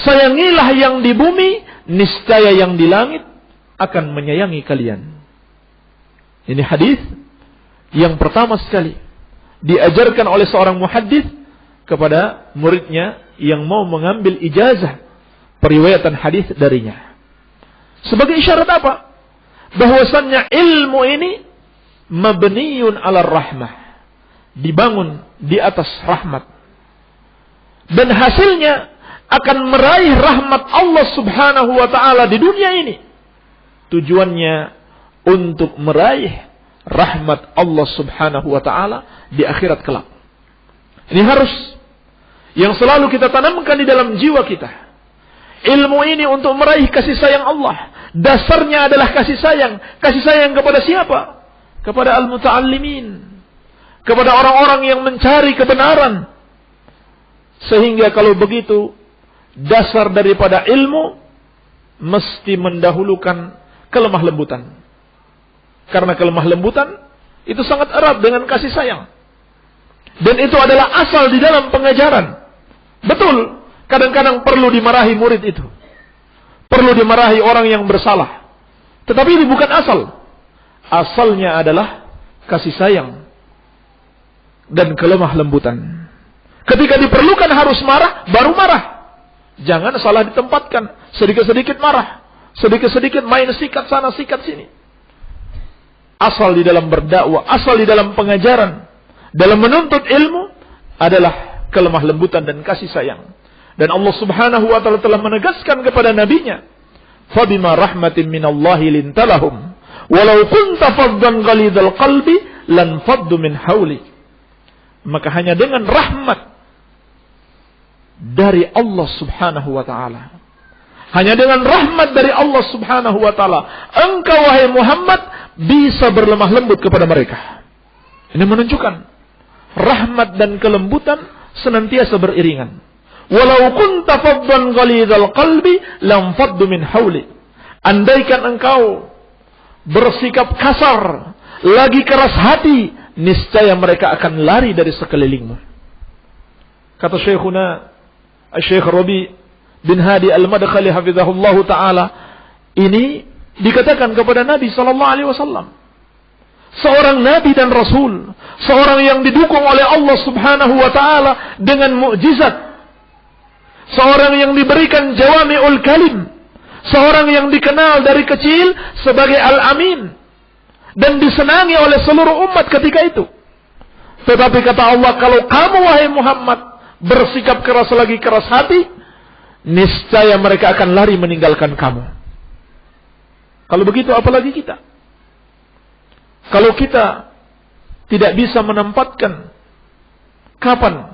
Sayangilah yang di bumi, niscaya yang di langit akan menyayangi kalian. Ini hadis yang pertama sekali diajarkan oleh seorang muhaddits kepada muridnya yang mau mengambil ijazah periwayatan hadis darinya. Sebagai isyarat apa? Bahwasannya ilmu ini mabniyun 'ala rahmah, dibangun di atas rahmat, dan hasilnya akan meraih rahmat Allah Subhanahu wa taala di dunia ini. Tujuannya untuk meraih rahmat Allah Subhanahu wa taala di akhirat kelak. Ini harus yang selalu kita tanamkan di dalam jiwa kita. Ilmu ini untuk meraih kasih sayang Allah. Dasarnya adalah kasih sayang. Kasih sayang kepada siapa? Kepada al-muta'allimin, kepada orang-orang yang mencari kebenaran. Sehingga kalau begitu, dasar daripada ilmu mesti mendahulukan kelemah lembutan. Karena kelemah lembutan itu sangat erat dengan kasih sayang. Dan itu adalah asal di dalam pengajaran. Betul, kadang-kadang perlu dimarahi murid itu. Perlu dimarahi orang yang bersalah. Tetapi ini bukan asal. Asalnya adalah kasih sayang dan kelemah lembutan. Ketika diperlukan harus marah, baru marah. Jangan salah ditempatkan. Sedikit-sedikit marah. Sedikit-sedikit main sikat sana, sikat sini. Asal di dalam berdakwah, asal di dalam pengajaran, dalam menuntut ilmu adalah kelemah lembutan dan kasih sayang. Dan Allah Subhanahu wa taala telah menegaskan kepada nabinya, "Fabima rahmatin minallahi lintalahum, walau kunta faddan ghalidhal qalbi lan faddu min hawli." Maka hanya dengan rahmat dari Allah Subhanahu wa taala, hanya dengan rahmat dari Allah Subhanahu wa taala, engkau wahai Muhammad bisa berlemah lembut kepada mereka. Ini menunjukkan rahmat dan kelembutan senantiasa beriringan. Walau kunta faddan ghalidhal qalbi lam faddu min hawli. Andaikan engkau bersikap kasar, lagi keras hati, niscaya mereka akan lari dari sekelilingmu. Kata Syekhuna Syekh Rabi bin Hadi Al-Madkhali hafizahullahu taala, ini dikatakan kepada Nabi sallallahu alaihi wasallam. Seorang nabi dan rasul, seorang yang didukung oleh Allah Subhanahu wa taala dengan mukjizat, seorang yang diberikan jawami'ul kalim, seorang yang dikenal dari kecil sebagai Al-Amin dan disenangi oleh seluruh umat ketika itu. Tetapi kata Allah, kalau kamu wahai Muhammad bersikap keras lagi keras hati, niscaya mereka akan lari meninggalkan kamu. Kalau begitu apalagi kita? Kalau kita tidak bisa menempatkan kapan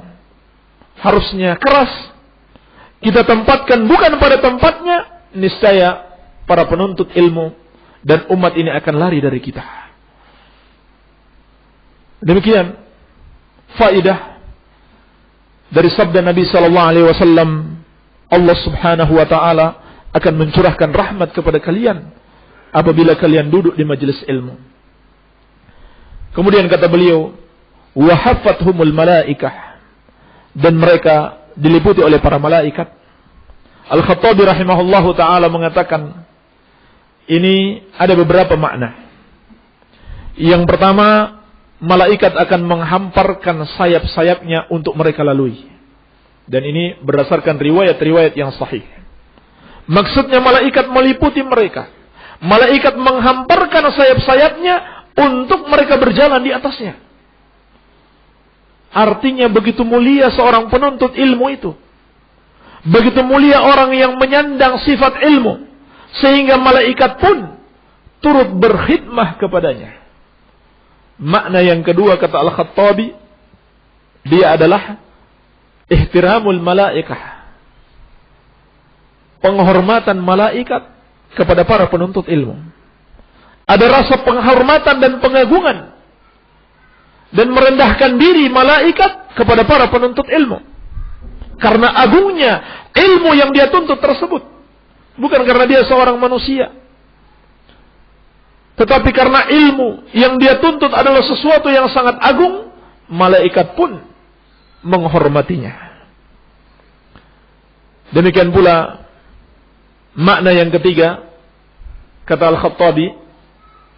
harusnya keras, kita tempatkan bukan pada tempatnya, niscaya para penuntut ilmu dan umat ini akan lari dari kita. Demikian faidah dari sabda Nabi sallallahu alaihi wasallam, Allah Subhanahu wa taala akan mencurahkan rahmat kepada kalian apabila kalian duduk di majelis ilmu. Kemudian kata beliau, wa haffathumul malaikah, dan mereka diliputi oleh para malaikat. Al-Khattabi rahimahullahu taala mengatakan, ini ada beberapa makna. Yang pertama, malaikat akan menghamparkan sayap-sayapnya untuk mereka lalui. Dan ini berdasarkan riwayat-riwayat yang sahih. Maksudnya malaikat meliputi mereka. Malaikat menghamparkan sayap-sayapnya untuk mereka berjalan di atasnya. Artinya begitu mulia seorang penuntut ilmu itu. Begitu mulia orang yang menyandang sifat ilmu. Sehingga malaikat pun turut berkhidmah kepadanya. Makna yang kedua kata Al-Khattabi, dia adalah ihtiramul malaikah. Penghormatan malaikat kepada para penuntut ilmu. Ada rasa penghormatan dan pengagungan dan merendahkan diri malaikat kepada para penuntut ilmu. Karena agungnya ilmu yang dia tuntut tersebut. Bukan karena dia seorang manusia. Tetapi karena ilmu yang dia tuntut adalah sesuatu yang sangat agung, malaikat pun menghormatinya. Demikian pula makna yang ketiga, kata Al-Khattabi,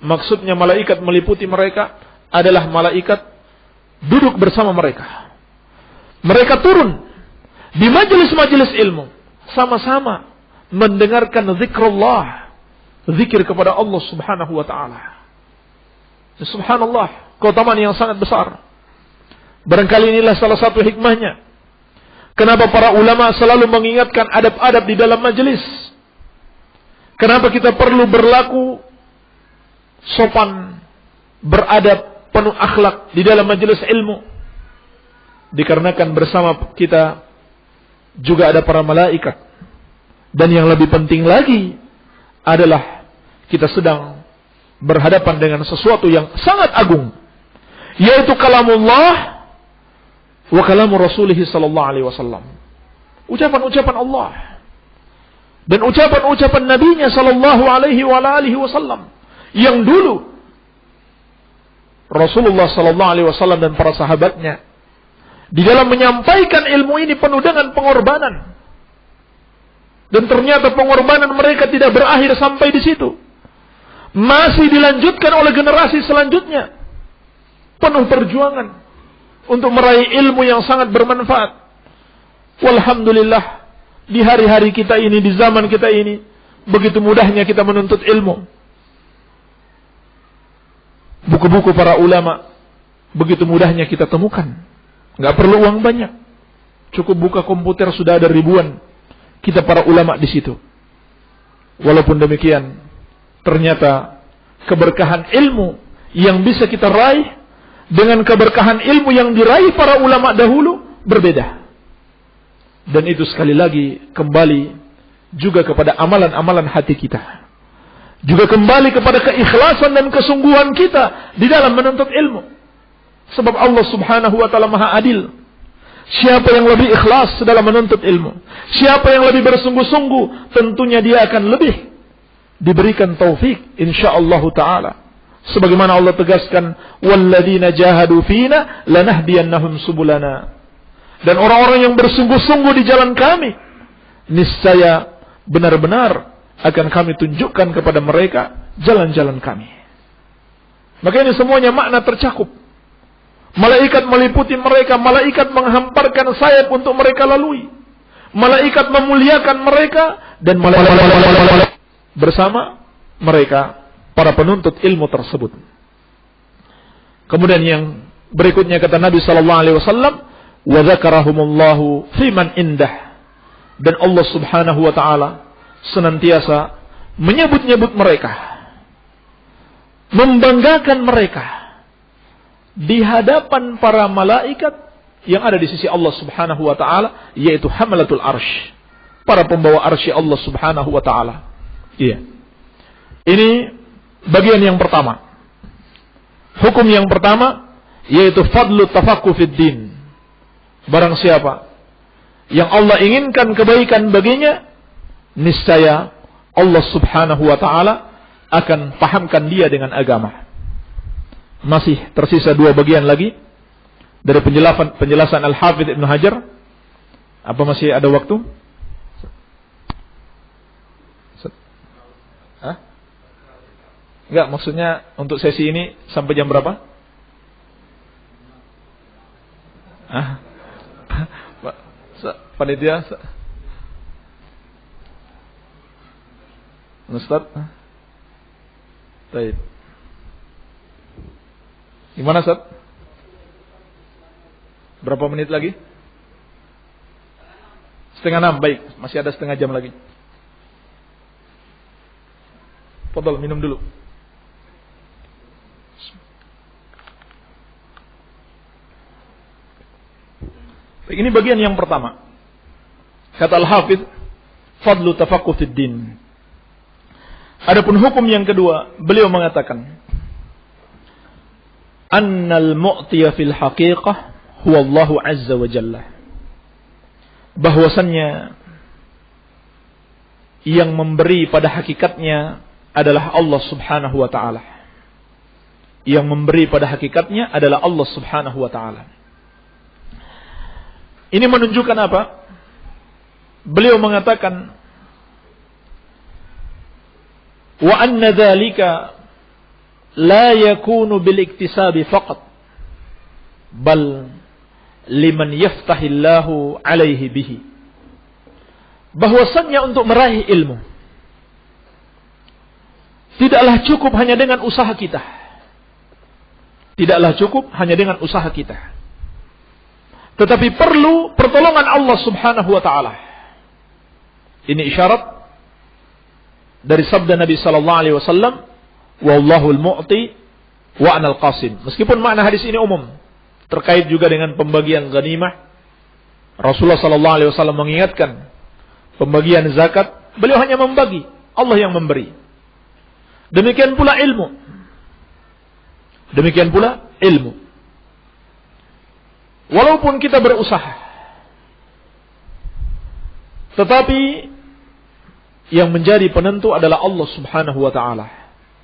maksudnya malaikat meliputi mereka adalah malaikat duduk bersama mereka. Mereka turun di majelis-majelis ilmu, sama-sama mendengarkan zikrullah, zikir kepada Allah Subhanahu wa taala. Subhanallah, keutamaan yang sangat besar. Barangkali inilah salah satu hikmahnya kenapa para ulama selalu mengingatkan adab-adab di dalam majelis. Kenapa kita perlu berlaku sopan, beradab, penuh akhlak di dalam majelis ilmu? Dikarenakan bersama kita juga ada para malaikat. Dan yang lebih penting lagi adalah kita sedang berhadapan dengan sesuatu yang sangat agung, yaitu kalamullah wa kalamu Rasulih sallallahu alaihi wasallam. Ucapan-ucapan Allah dan ucapan-ucapan Nabi-Nya sallallahu alaihi wasallam yang dulu Rasulullah sallallahu alaihi wasallam dan para sahabatnya di dalam menyampaikan ilmu ini penuh dengan pengorbanan. Dan ternyata pengorbanan mereka tidak berakhir sampai di situ. Masih dilanjutkan oleh generasi selanjutnya. Penuh perjuangan untuk meraih ilmu yang sangat bermanfaat. Walhamdulillah, di hari-hari kita ini, di zaman kita ini, begitu mudahnya kita menuntut ilmu. Buku-buku para ulama begitu mudahnya kita temukan. Nggak perlu uang banyak. Cukup buka komputer sudah ada ribuan kita para ulama di situ. Walaupun demikian, ternyata keberkahan ilmu yang bisa kita raih dengan keberkahan ilmu yang diraih para ulama dahulu berbeda. Dan itu sekali lagi kembali juga kepada amalan-amalan hati kita. Juga kembali kepada keikhlasan dan kesungguhan kita di dalam menuntut ilmu. Sebab Allah Subhanahu wa taala Maha Adil. Siapa yang lebih ikhlas dalam menuntut ilmu, siapa yang lebih bersungguh-sungguh, tentunya dia akan lebih diberikan taufik insyaallah taala. Sebagaimana Allah tegaskan, walladzina jahadu fina lanahdiyannahum subulana. Dan orang-orang yang bersungguh-sungguh di jalan kami, niscaya benar-benar akan kami tunjukkan kepada mereka jalan-jalan kami. Maka ini semuanya makna tercakup. Malaikat meliputi mereka, malaikat menghamparkan sayap untuk mereka lalui. Malaikat memuliakan mereka dan malaikat bersama mereka para penuntut ilmu tersebut. Kemudian yang berikutnya kata Nabi sallallahu alaihi wasallam, wa dzakarahumullahu fi man indah. Dan Allah Subhanahu wa taala senantiasa menyebut-nyebut mereka, membanggakan mereka di hadapan para malaikat yang ada di sisi Allah Subhanahu wa taala, yaitu hamalatul arsy, para pembawa arsy Allah Subhanahu wa taala. Iya. Ini bagian yang pertama. Hukum yang pertama yaitu fadlu tafaqquh fid din. Barang siapa yang Allah inginkan kebaikan baginya, niscaya Allah Subhanahu wa taala akan pahamkan dia dengan agama. Masih tersisa dua bagian lagi dari penjelasan Al-Hafidz Ibnu Hajar. Apa masih ada waktu? Hah? Enggak, maksudnya untuk sesi ini sampai jam berapa? Panitia? Ustaz? Baik. Gimana, Ustaz? Berapa menit lagi? 5:30, baik. Masih ada setengah jam lagi. Fadhal, minum dulu. Baik, ini bagian yang pertama. Kata Al-Hafidz, fadlu tafaqquh fid din. Adapun hukum yang kedua, beliau mengatakan, annal mu'tiya fil haqiqah huwa Allah azza wa jalla. Bahwasannya yang memberi pada hakikatnya adalah Allah Subhanahu wa taala. Yang memberi pada hakikatnya adalah Allah Subhanahu wa taala. Ini menunjukkan apa? Beliau mengatakan wa anna dzalika la yakunu bil iktisabi faqat, bal liman yaftahillahu alaihi bihi. Bahwasannya untuk meraih ilmu tidaklah cukup hanya dengan usaha kita. Tidaklah cukup hanya dengan usaha kita. Tetapi perlu pertolongan Allah Subhanahu wa taala. Ini isyarat dari sabda Nabi sallallahu alaihi wasallam, "Wallahul mu'ti wa anal qasim." Meskipun makna hadis ini umum, terkait juga dengan pembagian ghanimah. Rasulullah sallallahu alaihi wasallam mengingatkan pembagian zakat, beliau hanya membagi, Allah yang memberi. Demikian pula ilmu. Demikian pula ilmu. Walaupun kita berusaha, tetapi yang menjadi penentu adalah Allah Subhanahu wa taala.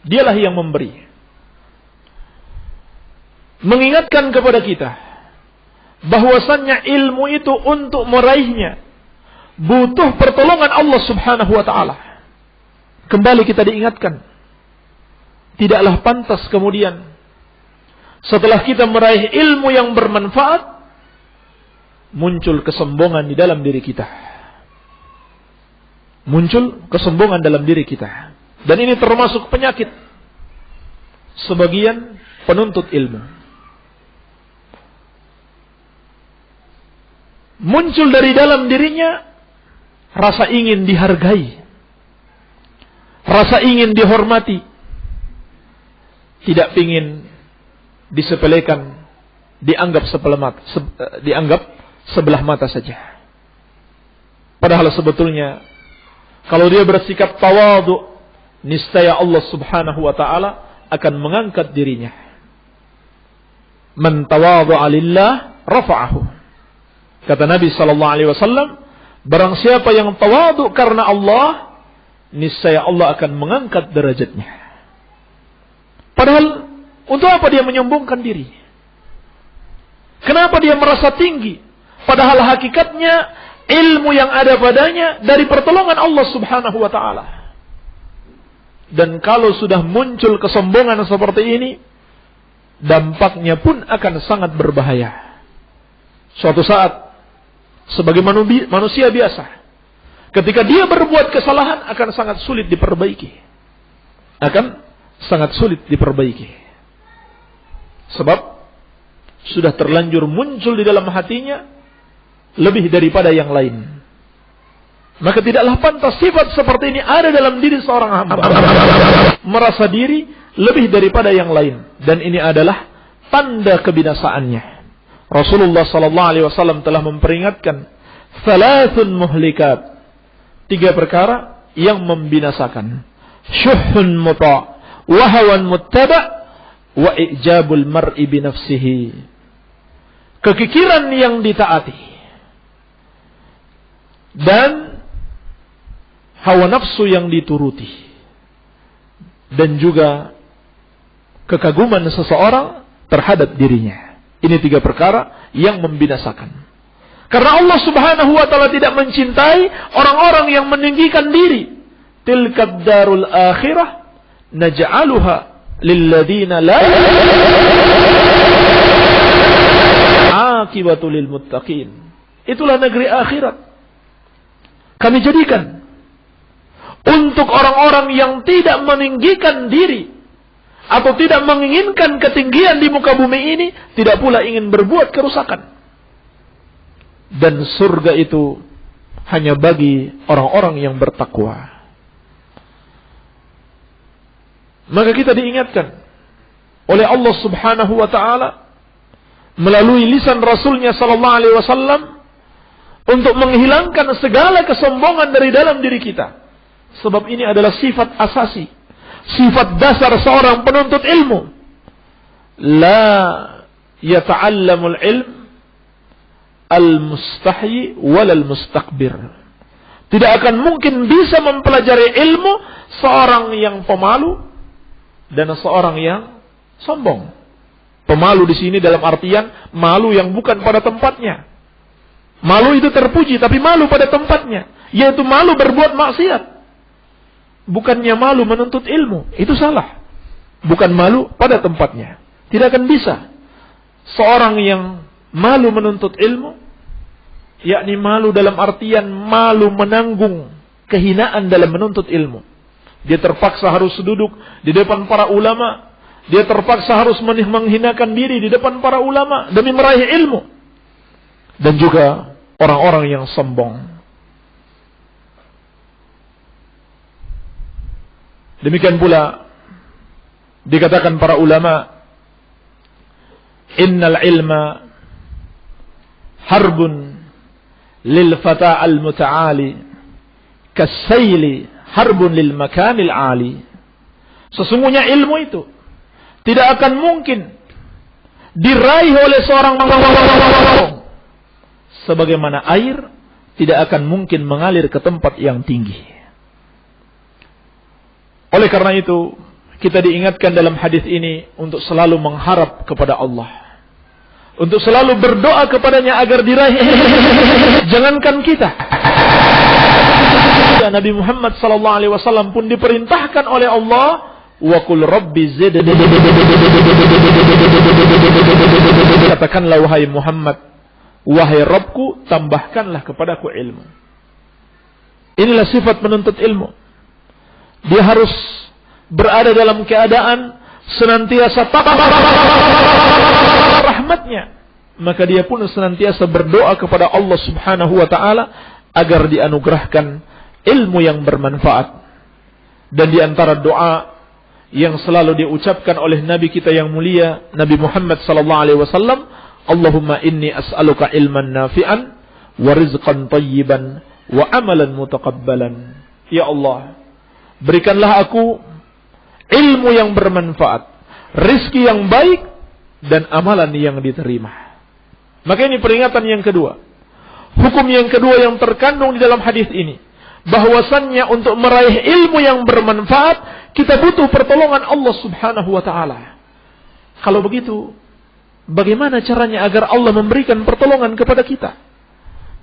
Dialah yang memberi. Mengingatkan kepada kita bahwasannya ilmu itu untuk meraihnya butuh pertolongan Allah Subhanahu wa taala. Kembali kita diingatkan, tidaklah pantas kemudian setelah kita meraih ilmu yang bermanfaat, muncul kesombongan di dalam diri kita. Muncul kesombongan dalam diri kita. Dan ini termasuk penyakit sebagian penuntut ilmu. Muncul dari dalam dirinya rasa ingin dihargai, rasa ingin dihormati, tidak ingin disepelekan, dianggap sebelah mata saja. Padahal sebetulnya kalau dia bersikap tawadhu, niscaya Allah Subhanahu wa taala akan mengangkat dirinya. Man tawadhu'a lillah rafa'ahu. Kata Nabi sallallahu alaihi wasallam, barang siapa yang tawadhu karena Allah, niscaya Allah akan mengangkat derajatnya. Padahal untuk apa dia menyombongkan diri? Kenapa dia merasa tinggi? Padahal hakikatnya ilmu yang ada padanya dari pertolongan Allah Subhanahu wa taala. Dan kalau sudah muncul kesombongan seperti ini, dampaknya pun akan sangat berbahaya. Suatu saat sebagai manusia biasa, ketika dia berbuat kesalahan akan sangat sulit diperbaiki. Akan sangat sulit diperbaiki. Sebab sudah terlanjur muncul di dalam hatinya lebih daripada yang lain. Maka tidaklah pantas sifat seperti ini ada dalam diri seorang hamba. Merasa diri lebih daripada yang lain. Dan ini adalah tanda kebinasaannya. Rasulullah sallallahu alaihi wasallam telah memperingatkan, "Thalathun muhlikat." 3 perkara yang membinasakan. Syuhun muta' wa hawan muttaba' wa ijabul mar'i binafsihi. Kekikiran yang ditaati dan hawa nafsu yang dituruti, dan juga kekaguman seseorang terhadap dirinya. Ini 3 perkara yang membinasakan. Karena Allah Subhanahu wa taala tidak mencintai orang-orang yang meninggikan diri. Tilkad darul akhirah naj'aluha lilladzina la aqibatu lil muttaqin. Itulah negeri akhirat. Kami jadikan untuk orang-orang yang tidak meninggikan diri atau tidak menginginkan ketinggian di muka bumi ini, tidak pula ingin berbuat kerusakan. Dan surga itu hanya bagi orang-orang yang bertakwa. Maka kita diingatkan oleh Allah Subhanahu wa taala melalui lisan Rasulnya sallallahu alaihi wasallam untuk menghilangkan segala kesombongan dari dalam diri kita. Sebab ini adalah sifat asasi, sifat dasar seorang penuntut ilmu. La yata'allamul ilm al-mustahyi walal mustakbir. Tidak akan mungkin bisa mempelajari ilmu seorang yang pemalu dan seorang yang sombong. Pemalu di sini dalam artian malu yang bukan pada tempatnya. Malu itu terpuji, tapi malu pada tempatnya, yaitu malu berbuat maksiat. Bukannya malu menuntut ilmu, itu salah. bukan malu pada tempatnya. Tidak akan bisa seorang yang malu menuntut ilmu, yakni malu dalam artian malu menanggung kehinaan dalam menuntut ilmu. Dia terpaksa harus duduk di depan para ulama. Dia terpaksa harus menghinakan diri di depan para ulama demi meraih ilmu. Dan juga orang-orang yang sombong. Demikian pula dikatakan para ulama, innal ilma harbun lil fata al muta'ali kasayli harbun lil makanil ali. Sesungguhnya ilmu itu tidak akan mungkin diraih oleh seorang sebagaimana air tidak akan mungkin mengalir ke tempat yang tinggi. Oleh karena itu, kita diingatkan dalam hadis ini untuk selalu mengharap kepada Allah, untuk selalu berdoa kepadanya agar diraih. Jangankan kita, Nabi Muhammad SAW pun diperintahkan oleh Allah, wa qul rabbi zidni. Katakanlah wahai Muhammad, wahai Rabbku, tambahkanlah kepadaku ilmu. Inilah sifat penuntut ilmu. Dia harus berada dalam keadaan senantiasa rahmatnya. Maka dia pun senantiasa berdoa kepada Allah Subhanahu wa ta'ala agar dianugerahkan ilmu yang bermanfaat. Dan di antara doa yang selalu diucapkan oleh Nabi kita yang mulia, Nabi Muhammad sallallahu alaihi wasallam, Allahumma inni as'aluka ilman nafi'an wa rizqan tayyiban wa amalan mutaqabbalan. Ya Allah, berikanlah aku ilmu yang bermanfaat, rizki yang baik, dan amalan yang diterima. Maka ini peringatan yang kedua. Hukum yang kedua yang terkandung di dalam hadis ini, bahwasannya untuk meraih ilmu yang bermanfaat, kita butuh pertolongan Allah Subhanahu wa ta'ala. Kalau begitu, bagaimana caranya agar Allah memberikan pertolongan kepada kita?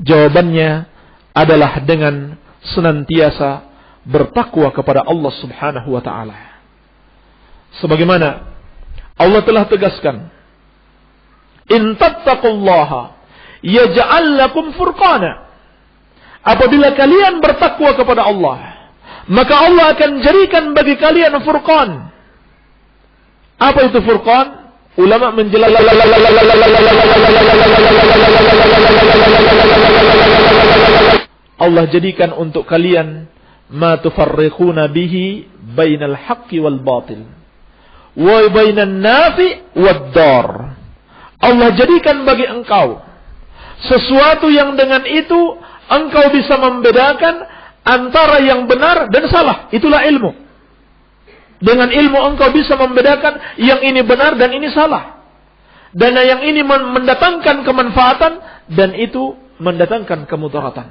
Jawabannya adalah dengan senantiasa bertakwa kepada Allah Subhanahu wa ta'ala. Sebagaimana Allah telah tegaskan, in tattaqullaha yaj'al lakum furqana. Apabila kalian bertakwa kepada Allah, maka Allah akan jadikan bagi kalian furqan. Apa itu furqan? Ulama menjelaskan, Allah jadikan untuk kalian ma tufarriquna bihi bainal haqqi wal batil wa bainan nafi wad dar. Allah jadikan bagi engkau sesuatu yang dengan itu engkau bisa membedakan antara yang benar dan salah. Itulah ilmu. Dengan ilmu engkau bisa membedakan yang ini benar dan ini salah. Dan yang ini mendatangkan kemanfaatan dan itu mendatangkan kemudaratan.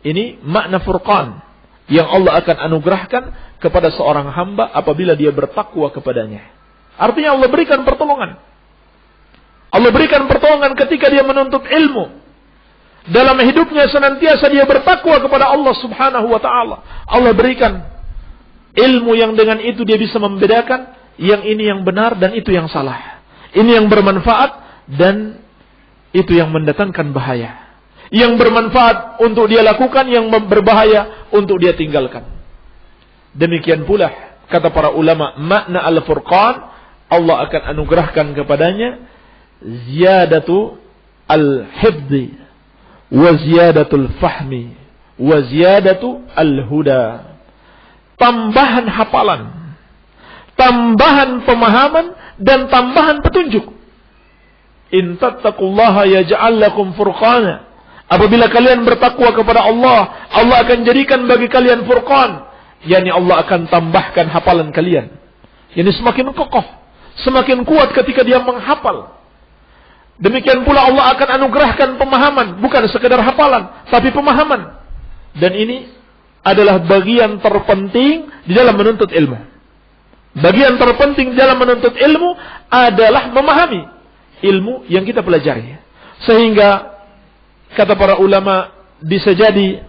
Ini makna furqan yang Allah akan anugerahkan kepada seorang hamba apabila dia bertakwa kepadanya. Artinya Allah berikan pertolongan. Allah berikan pertolongan ketika dia menuntut ilmu. Dalam hidupnya senantiasa dia bertakwa kepada Allah Subhanahu wa ta'ala. Allah berikan ilmu yang dengan itu dia bisa membedakan yang ini yang benar dan itu yang salah. Ini yang bermanfaat dan itu yang mendatangkan bahaya. Yang bermanfaat untuk dia lakukan, yang berbahaya untuk dia tinggalkan. Demikian pula kata para ulama, makna al-furqan, Allah akan anugerahkan kepadanya ziyadatu al-hifdhi wa ziyadatul fahmi wa ziyadatu al-huda. Tambahan hafalan, tambahan pemahaman, dan tambahan petunjuk. In tattaqullaha yaj'al lakum furqana. Apabila kalian bertakwa kepada Allah, Allah akan jadikan bagi kalian furqan, yakni Allah akan tambahkan hafalan kalian. Yani semakin kokoh, semakin kuat ketika dia menghafal. Demikian pula Allah akan anugerahkan pemahaman, bukan sekedar hafalan, tapi pemahaman. Dan ini adalah bagian terpenting di dalam menuntut ilmu. Bagian terpenting di dalam menuntut ilmu adalah memahami ilmu yang kita pelajari. Sehingga kata para ulama, bisa jadi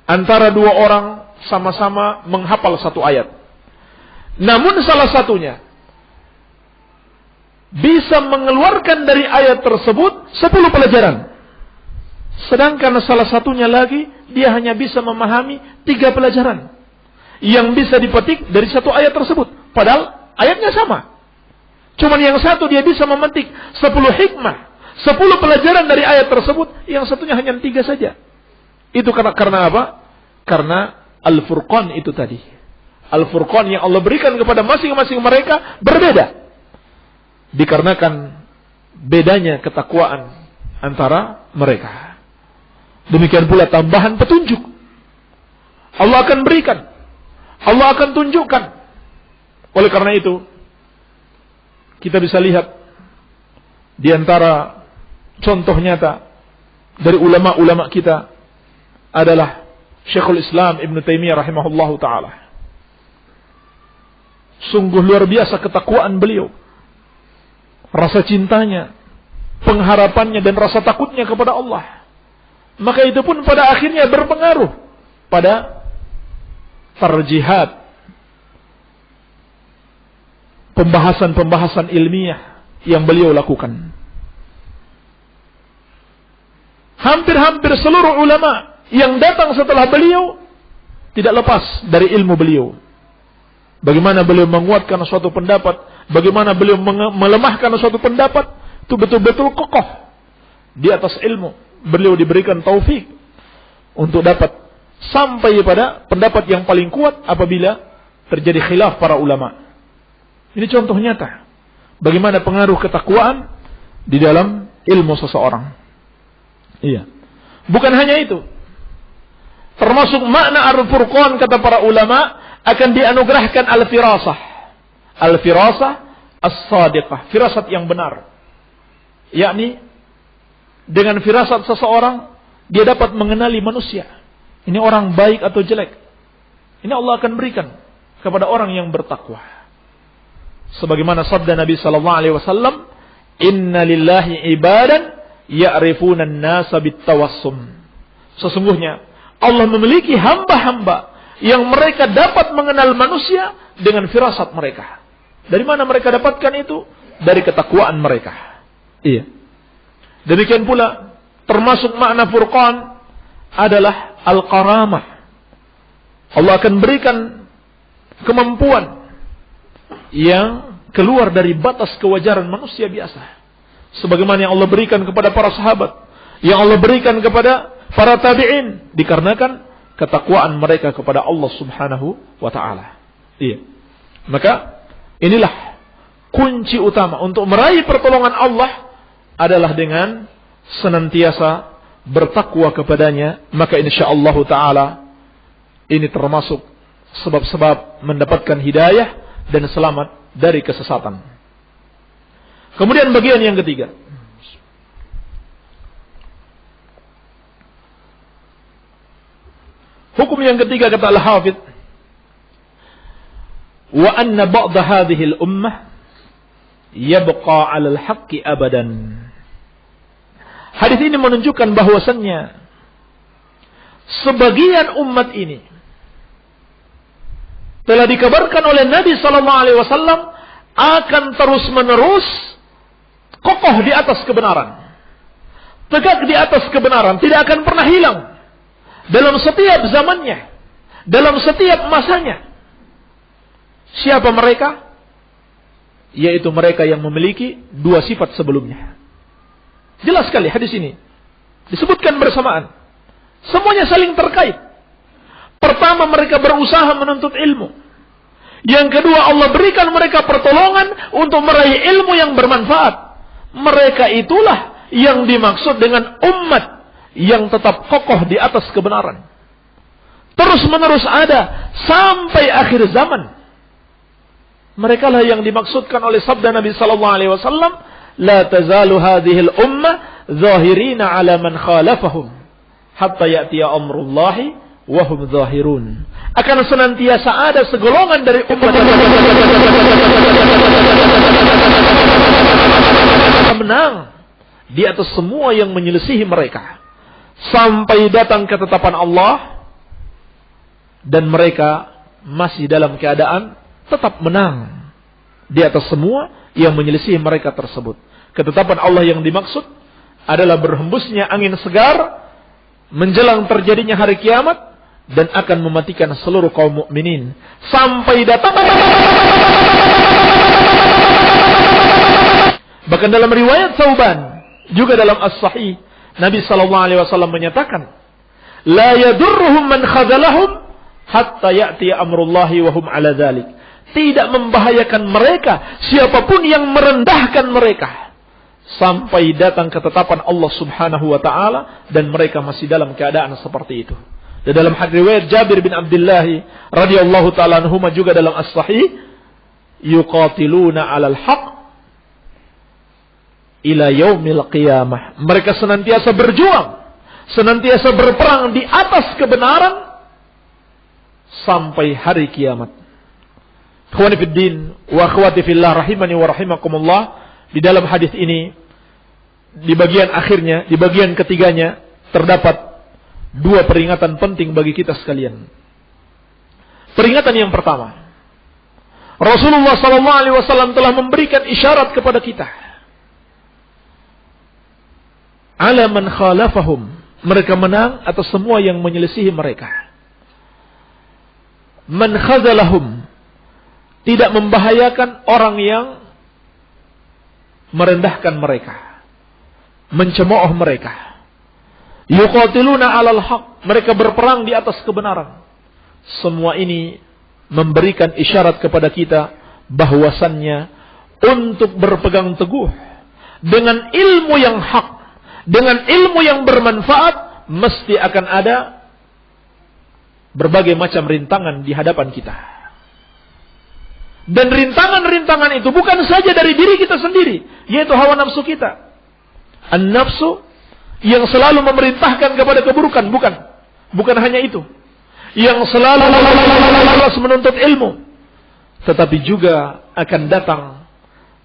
antara dua orang sama-sama menghafal satu ayat. Namun salah satunya bisa mengeluarkan dari ayat tersebut 10 pelajaran. Sedangkan salah satunya lagi dia hanya bisa memahami 3 pelajaran yang bisa dipetik dari satu ayat tersebut. Padahal ayatnya sama. Cuman yang satu dia bisa memetik 10 hikmah, 10 pelajaran dari ayat tersebut, yang satunya hanya 3 saja. Itu karena apa? Karena Al-Furqan itu tadi. Al-Furqan yang Allah berikan kepada masing-masing mereka berbeda. Dikarenakan bedanya ketakwaan antara mereka. Demikian pula tambahan petunjuk. Allah akan berikan. Allah akan tunjukkan. Oleh karena itu, kita bisa lihat di antara contoh nyata dari ulama-ulama kita adalah Syekhul Islam Ibn Taimiyah rahimahullahu ta'ala. Sungguh luar biasa ketakwaan beliau. Rasa cintanya, pengharapannya dan rasa takutnya kepada Allah. Maka itu pun pada akhirnya berpengaruh pada tarjihat, pembahasan-pembahasan ilmiah yang beliau lakukan. Hampir-hampir seluruh ulama yang datang setelah beliau tidak lepas dari ilmu beliau. Bagaimana beliau menguatkan suatu pendapat, bagaimana beliau melemahkan suatu pendapat, itu betul-betul kokoh di atas ilmu. Beliau diberikan taufik untuk dapat sampai pada pendapat yang paling kuat apabila terjadi khilaf para ulama. Ini contoh nyata bagaimana pengaruh ketakwaan di dalam ilmu seseorang. Iya. Bukan hanya itu. Termasuk makna Al-Furqan kata para ulama akan dianugerahkan al-firasah. Al-firasah as-sadiqah, firasat yang benar. Yakni dengan firasat seseorang dia dapat mengenali manusia. Ini orang baik atau jelek. Ini Allah akan berikan kepada orang yang bertakwa. Sebagaimana sabda Nabi sallallahu alaihi wasallam, "Inna lillahi ibadan ya'rifuna an-nasa bit-tawassum." Sesungguhnya Allah memiliki hamba-hamba yang mereka dapat mengenal manusia dengan firasat mereka. Dari mana mereka dapatkan itu? Dari ketakwaan mereka. Iya. Demikian pula termasuk makna Furqan adalah al-karamah. Allah akan berikan kemampuan yang keluar dari batas kewajaran manusia biasa. Sebagaimana yang Allah berikan kepada para sahabat, yang Allah berikan kepada para tabi'in, dikarenakan ketakwaan mereka kepada Allah Subhanahu wa ta'ala. Iya. Maka inilah kunci utama untuk meraih pertolongan Allah adalah dengan senantiasa bertakwa kepadanya. Maka insyaallah ta'ala ini termasuk sebab-sebab mendapatkan hidayah dan selamat dari kesesatan. Kemudian bagian yang ketiga, hukum yang ketiga kata Al-Hafidh, wa anna ba'da hadhihi al-ummah yabqa 'ala al-haqqi abadan. Hadis ini menunjukkan bahwasannya sebagian umat ini telah dikabarkan oleh Nabi sallallahu alaihi wasallam akan terus-menerus kokoh di atas kebenaran. Tegak di atas kebenaran, tidak akan pernah hilang dalam setiap zamannya, dalam setiap masanya. Siapa mereka? Yaitu mereka yang memiliki 2 sifat sebelumnya. Jelas sekali hadis ini disebutkan bersamaan. Semuanya saling terkait. Pertama, mereka berusaha menuntut ilmu. Yang kedua, Allah berikan mereka pertolongan untuk meraih ilmu yang bermanfaat. Mereka itulah yang dimaksud dengan umat yang tetap kokoh di atas kebenaran. Terus menerus ada sampai akhir zaman. Mereka lah yang dimaksudkan oleh sabda Nabi sallallahu alaihi wasallam, la tazalu hadhihi al-ummah zahirina 'ala man khalafahum hatta ya'tiya amrullahi wa hum zahirun. Akan senantiasa ada segolongan dari umat menang di atas semua yang menyelisihi mereka sampai datang ketetapan Allah dan mereka masih dalam keadaan tetap menang di atas semua yang menyelisih mereka tersebut. Ketetapan Allah yang dimaksud adalah berhembusnya angin segar menjelang terjadinya hari kiamat dan akan mematikan seluruh kaum mukminin sampai datang. Bahkan dalam riwayat Tsauban, juga dalam As-Sahih, Nabi SAW menyatakan, la yadurruhum man khazalahum hatta ya'ti amrullahi wa hum ala dzalik. Tidak membahayakan mereka siapapun yang merendahkan mereka sampai datang ketetapan Allah Subhanahu wa taala dan mereka masih dalam keadaan seperti itu. Dan dalam hadis riwayat Jabir bin Abdullah radhiyallahu taala anhuma juga dalam As-Sahih, yuqatiluna 'alal haqq ila yaumil qiyamah. Mereka senantiasa berjuang, senantiasa berperang di atas kebenaran sampai hari kiamat. Ikhwani fid din wa akhwati fillah rahimani wa rahimakumullah, di dalam hadis ini di bagian akhirnya, di bagian ketiganya terdapat dua peringatan penting bagi kita sekalian. Peringatan yang pertama, Rasulullah SAW telah memberikan isyarat kepada kita. Ala man khalafahum, mereka menang atas semua yang menyelisihi mereka. Man khazalahum, tidak membahayakan orang yang merendahkan mereka, mencemooh mereka. Yuqatiluna 'alal haq, mereka berperang di atas kebenaran. Semua ini memberikan isyarat kepada kita bahwasannya untuk berpegang teguh dengan ilmu yang hak, dengan ilmu yang bermanfaat, mesti akan ada berbagai macam rintangan di hadapan kita. Dan rintangan-rintangan itu bukan saja dari diri kita sendiri, yaitu hawa nafsu kita. An-nafsu yang selalu memerintahkan kepada keburukan, bukan hanya itu. Yang selalu menuntut ilmu, tetapi juga akan datang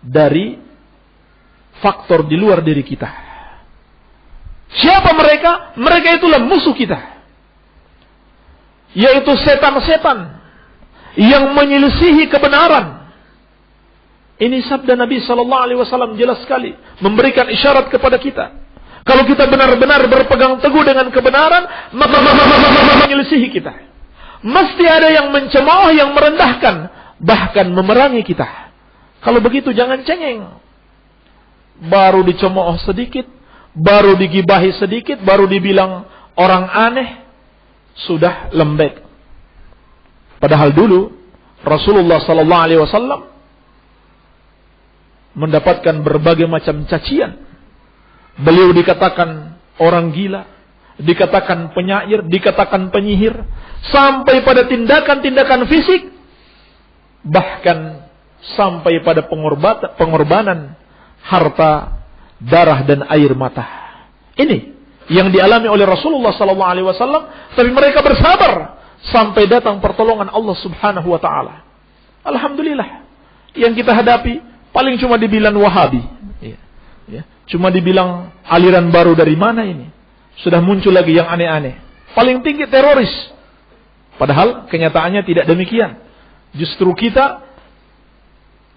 dari faktor di luar diri kita. Siapa mereka? Mereka itulah musuh kita, yaitu setan-setan yang menyelisihi kebenaran. Ini sabda Nabi SAW jelas sekali, memberikan isyarat kepada kita. Kalau kita benar-benar berpegang teguh dengan kebenaran, maka menyelisihi kita. Mesti ada yang mencemooh, yang merendahkan, bahkan memerangi kita. Kalau begitu jangan cengeng. Baru dicemooh sedikit, baru digibahi sedikit, baru dibilang orang aneh, sudah lembek. Padahal dulu Rasulullah SAW mendapatkan berbagai macam cacian. Beliau dikatakan orang gila, dikatakan penyair, dikatakan penyihir, sampai pada tindakan-tindakan fisik, bahkan sampai pada pengorbanan harta, darah dan air mata. Ini yang dialami oleh Rasulullah SAW, tapi mereka bersabar sampai datang pertolongan Allah Subhanahu wa taala. Alhamdulillah. Yang kita hadapi paling cuma dibilang Wahabi. Ya. Cuma dibilang aliran baru dari mana ini? Sudah muncul lagi yang aneh-aneh. Paling tinggi teroris. Padahal kenyataannya tidak demikian. Justru kita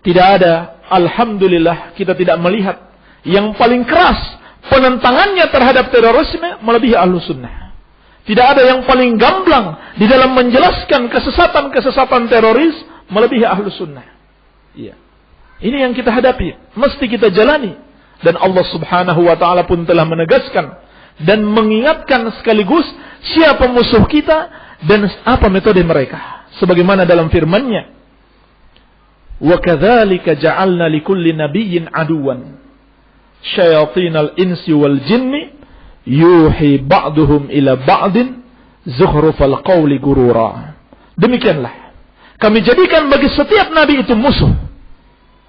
tidak ada, alhamdulillah, kita tidak melihat yang paling keras penentangannya terhadap terorisme melebihi Ahlus Sunnah. Tidak ada yang paling gamblang di dalam menjelaskan kesesatan-kesesatan teroris melebihi Ahlus Sunnah. Iya. Ini yang kita hadapi, mesti kita jalani. Dan Allah Subhanahu wa taala pun telah menegaskan dan mengingatkan sekaligus siapa musuh kita dan apa metode mereka. Sebagaimana dalam firman-Nya, "Wa kadzalika ja'alna likulli nabiyyin aduwan syayatinal insi wal jinni yuhi ba'duhum ila ba'din zukhrufal qawli gurura." Demikianlah kami jadikan bagi setiap nabi itu musuh.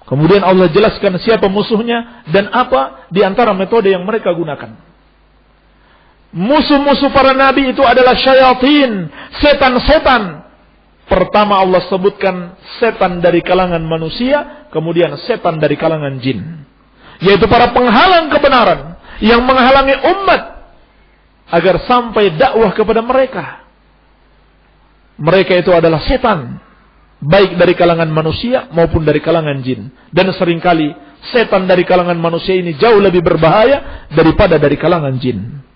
Kemudian Allah jelaskan siapa musuhnya dan apa di antara metode yang mereka gunakan. Musuh-musuh para nabi itu adalah syayatin, setan-setan. Pertama Allah sebutkan setan dari kalangan manusia, kemudian setan dari kalangan jin, yaitu para penghalang kebenaran yang menghalangi umat agar sampai dakwah kepada mereka. Mereka itu adalah setan baik dari kalangan manusia maupun dari kalangan jin. Dan seringkali setan dari kalangan manusia ini jauh lebih berbahaya daripada dari kalangan jin.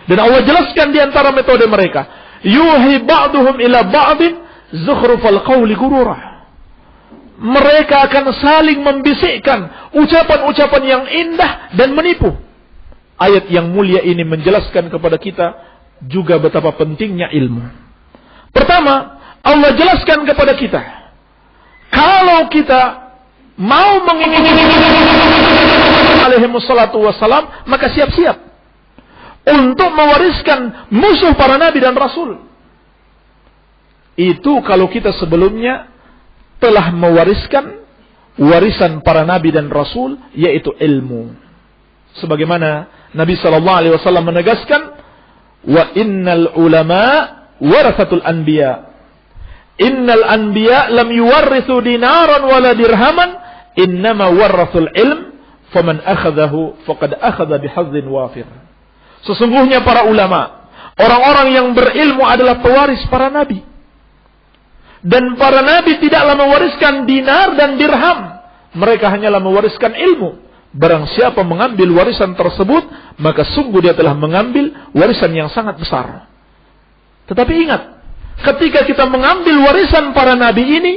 Dan Allah jelaskan di antara metode mereka, yuhi ba'duhum ila ba'din zukhrufal qawli gurura. Mereka akan saling membisikkan ucapan-ucapan yang indah dan menipu. Ayat yang mulia ini menjelaskan kepada kita juga betapa pentingnya ilmu. Pertama, Allah jelaskan kepada kita, kalau kita mau mengikuti alaihi wassalatu wassalam, maka siap-siap untuk mewariskan musuh para nabi dan rasul. Itu kalau kita sebelumnya telah mewariskan warisan para nabi dan rasul, yaitu ilmu. Sebagaimana Nabi SAW menegaskan, wa innal ulama warathatul anbiya. Innal anbiya lam yuwarrithu dinaran wala dirhaman, innama warrathul ilm, faman akhadahu faqad akhadha bihazzin wafir. Sesungguhnya para ulama, orang-orang yang berilmu adalah pewaris para nabi. Dan para nabi tidaklah mewariskan dinar dan dirham. Mereka hanyalah mewariskan ilmu. Barang siapa mengambil warisan tersebut, maka sungguh dia telah mengambil warisan yang sangat besar. Tetapi ingat, ketika kita mengambil warisan para nabi ini,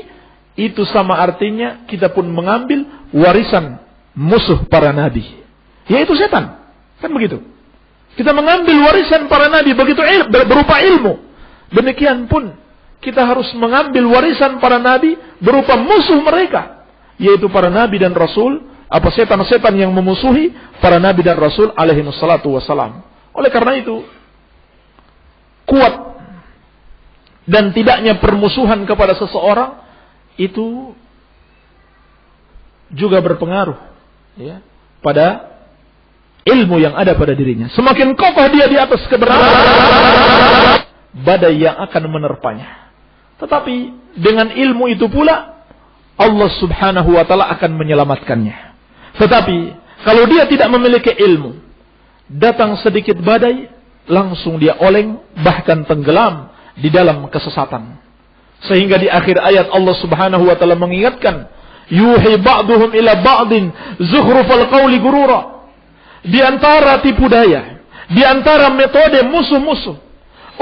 itu sama artinya kita pun mengambil warisan musuh para nabi, yaitu setan. Kan begitu? Kita mengambil warisan para nabi begitu berupa ilmu. Demikian pun kita harus mengambil warisan para nabi berupa musuh mereka, yaitu para nabi dan rasul, apa setan-setan yang memusuhi para nabi dan rasul alaihi wassalatu wassalam. Oleh karena itu, kuat dan tidaknya permusuhan kepada seseorang itu juga berpengaruh, ya, pada ilmu yang ada pada dirinya. Semakin kokoh dia di atas kebenaran, badai yang akan menerpanya. Tetapi dengan ilmu itu pula Allah Subhanahu wa taala akan menyelamatkannya. Tetapi kalau dia tidak memiliki ilmu, datang sedikit badai, langsung dia oleng, bahkan tenggelam di dalam kesesatan. Sehingga di akhir ayat Allah Subhanahu wa taala mengingatkan, yuhi ba'duhum ila ba'din zukhrufal qawli gurura. Di antara tipu daya, di antara metode musuh-musuh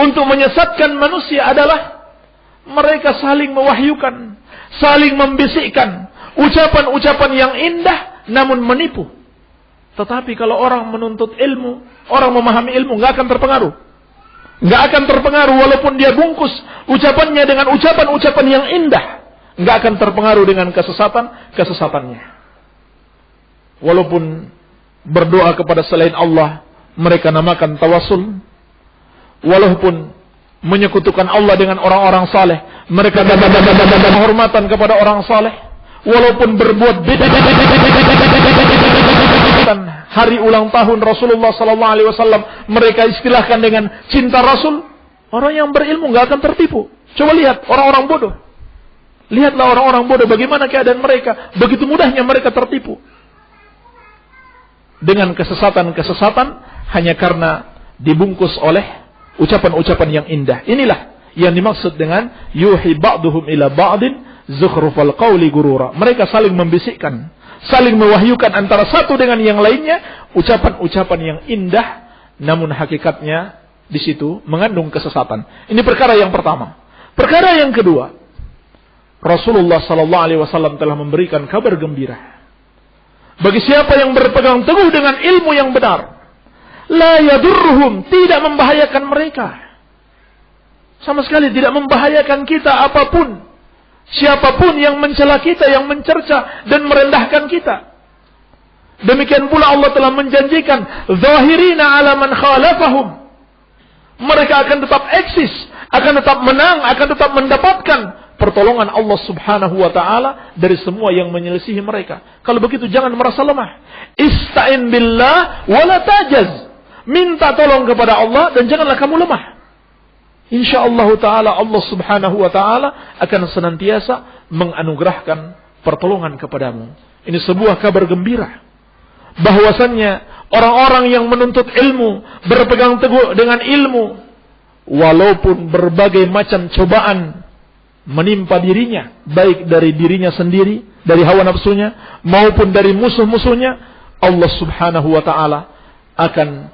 untuk menyesatkan manusia adalah mereka saling mewahyukan, saling membisikkan ucapan-ucapan yang indah namun menipu. Tetapi kalau orang menuntut ilmu, orang memahami ilmu, nggak akan terpengaruh. Nggak akan terpengaruh walaupun dia bungkus ucapannya dengan ucapan-ucapan yang indah. Nggak akan terpengaruh dengan kesesatannya. Walaupun berdoa kepada selain Allah, mereka namakan tawasul. Walaupun menyekutukan Allah dengan orang-orang saleh, mereka menghormatan kepada orang saleh. Walaupun berbuat hari ulang tahun Rasulullah sallallahu alaihi wasallam, mereka istilahkan dengan cinta Rasul. Orang yang berilmu nggak akan tertipu. Coba lihat orang-orang bodoh. Lihatlah orang-orang bodoh bagaimana keadaan mereka. Begitu mudahnya mereka tertipu dengan kesesatan-kesesatan hanya karena dibungkus oleh ucapan-ucapan yang indah. Inilah yang dimaksud dengan yuhi ba'duhum ila ba'din zukhrufal qawli gurura. Mereka saling membisikkan, saling mewahyukan antara satu dengan yang lainnya ucapan-ucapan yang indah, namun hakikatnya di situ mengandung kesesatan. Ini perkara yang pertama. Perkara yang kedua, Rasulullah sallallahu alaihi wasallam telah memberikan kabar gembira bagi siapa yang berpegang teguh dengan ilmu yang benar. La yadurruhum, tidak membahayakan mereka. Sama sekali tidak membahayakan kita apapun. Siapapun yang mencela kita, yang mencerca dan merendahkan kita. Demikian pula Allah telah menjanjikan zahirina ala man khalafahum. Mereka akan tetap eksis, akan tetap menang, akan tetap mendapatkan pertolongan Allah Subhanahu wa taala dari semua yang menyelisihi mereka. Kalau begitu jangan merasa lemah. Ista'in billah wa la tajaz. Minta tolong kepada Allah dan janganlah kamu lemah. Insyaallah taala Allah Subhanahu wa taala akan senantiasa menganugerahkan pertolongan kepadamu. Ini sebuah kabar gembira bahwasannya orang-orang yang menuntut ilmu, berpegang teguh dengan ilmu, walaupun berbagai macam cobaan menimpa dirinya, baik dari dirinya sendiri, dari hawa nafsunya, maupun dari musuh-musuhnya, Allah subhanahu wa ta'ala akan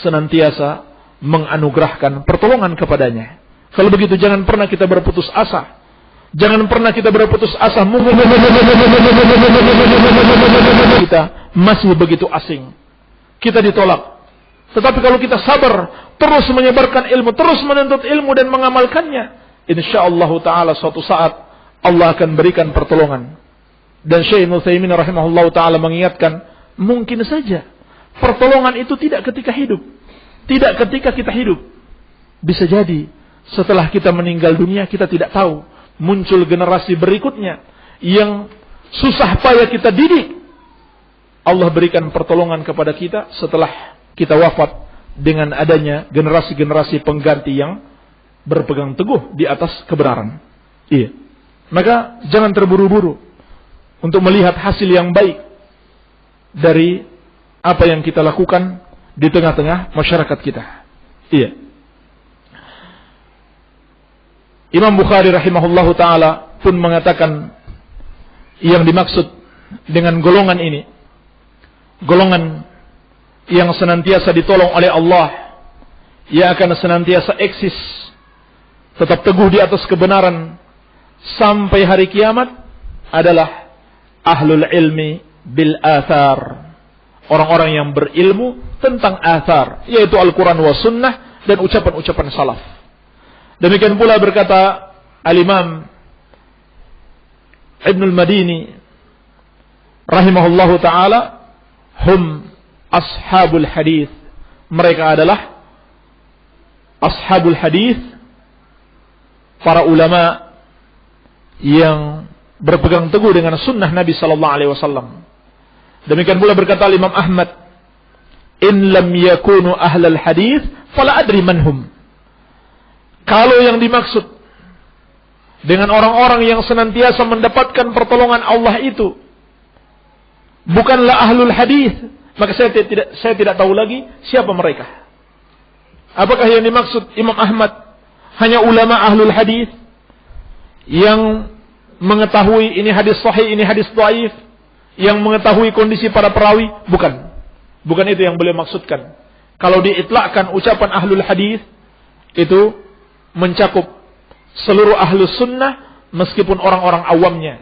senantiasa menganugerahkan pertolongan kepadanya. Kalau begitu jangan pernah kita berputus asa. Jangan pernah kita berputus asa. Kita masih begitu asing. Kita ditolak. Tetapi kalau kita sabar, terus menyebarkan ilmu, terus menuntut ilmu dan mengamalkannya, insyaallah ta'ala suatu saat Allah akan berikan pertolongan. Dan Syekh Ibnu Utsaimin rahimahullah ta'ala mengingatkan, mungkin saja pertolongan itu tidak ketika hidup. Tidak ketika kita hidup. Bisa jadi setelah kita meninggal dunia kita tidak tahu. Muncul generasi berikutnya yang susah payah kita didik. Allah berikan pertolongan kepada kita setelah kita wafat dengan adanya generasi-generasi pengganti yang berpegang teguh di atas kebenaran. Iya. Maka jangan terburu-buru untuk melihat hasil yang baik dari apa yang kita lakukan di tengah-tengah masyarakat kita. Iya. Imam Bukhari rahimahullahu ta'ala pun mengatakan yang dimaksud dengan golongan ini, golongan yang senantiasa ditolong oleh Allah, yang akan senantiasa eksis, tetap teguh di atas kebenaran sampai hari kiamat, adalah ahlul ilmi bil athar. Orang-orang yang berilmu tentang athar, yaitu Al-Quran wa sunnah dan ucapan-ucapan salaf. Demikian pula berkata Al-Imam Ibnul Madini rahimahullahu ta'ala, hum ashabul hadith. Mereka adalah ashabul hadith, para ulama yang berpegang teguh dengan sunnah Nabi sallallahu alaihi wasallam. Demikian pula berkata Imam Ahmad, in lam yakunu ahlal hadith fala adri manhum. Kalau yang dimaksud dengan orang-orang yang senantiasa mendapatkan pertolongan Allah itu bukanlah ahlul hadith, maka saya tidak tahu lagi siapa mereka. Apakah yang dimaksud Imam Ahmad hanya ulama ahlul hadith yang mengetahui ini hadis sahih, ini hadis dhaif, yang mengetahui kondisi para perawi? Bukan itu yang beliau maksudkan. Kalau diitlakkan ucapan ahlul hadis, itu mencakup seluruh ahlus sunnah meskipun orang-orang awamnya.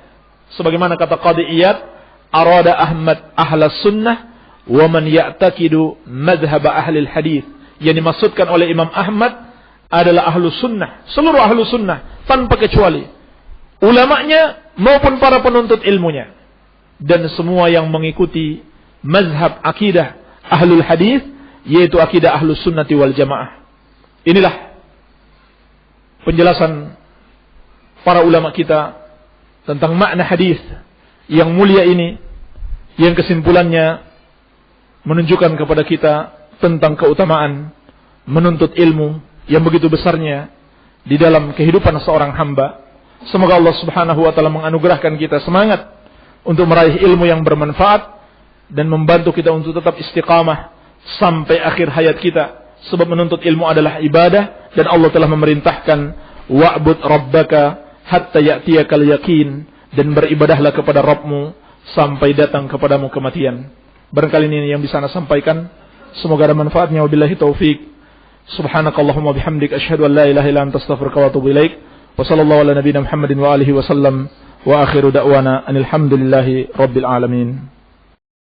Sebagaimana kata Qadhi Iyad, arada Ahmad ahlas sunnah wa man ya'taqidu madhhab ahlil hadis. Yang dimaksudkan oleh Imam Ahmad adalah ahlus sunnah, seluruh ahlus sunnah tanpa kecuali, ulamanya maupun para penuntut ilmunya, dan semua yang mengikuti mazhab akidah ahlul hadis, yaitu akidah ahlus sunnati wal jamaah. Inilah penjelasan para ulama kita tentang makna hadis yang mulia ini, yang kesimpulannya menunjukkan kepada kita tentang keutamaan menuntut ilmu yang begitu besarnya di dalam kehidupan seorang hamba. Semoga Allah subhanahu wa ta'ala menganugerahkan kita semangat untuk meraih ilmu yang bermanfaat dan membantu kita untuk tetap istiqamah sampai akhir hayat kita. Sebab menuntut ilmu adalah ibadah, dan Allah telah memerintahkan wa'bud rabbaka hatta ya'tiyakal yaqin, dan beribadahlah kepada Rabbmu sampai datang kepadamu kematian. Barangkali ini yang bisa saya sampaikan, semoga ada manfaatnya. Wabillahi taufik. Subhanakallahumma bihamdik asyhadu an la ilaha illa anta astaghfiruka wa atubu ilaik. Wa sallallahu ala nabiyyina Muhammadin wa alihi wa sallam, wa akhiru da'wana anil hamdulillahi rabbil alamin.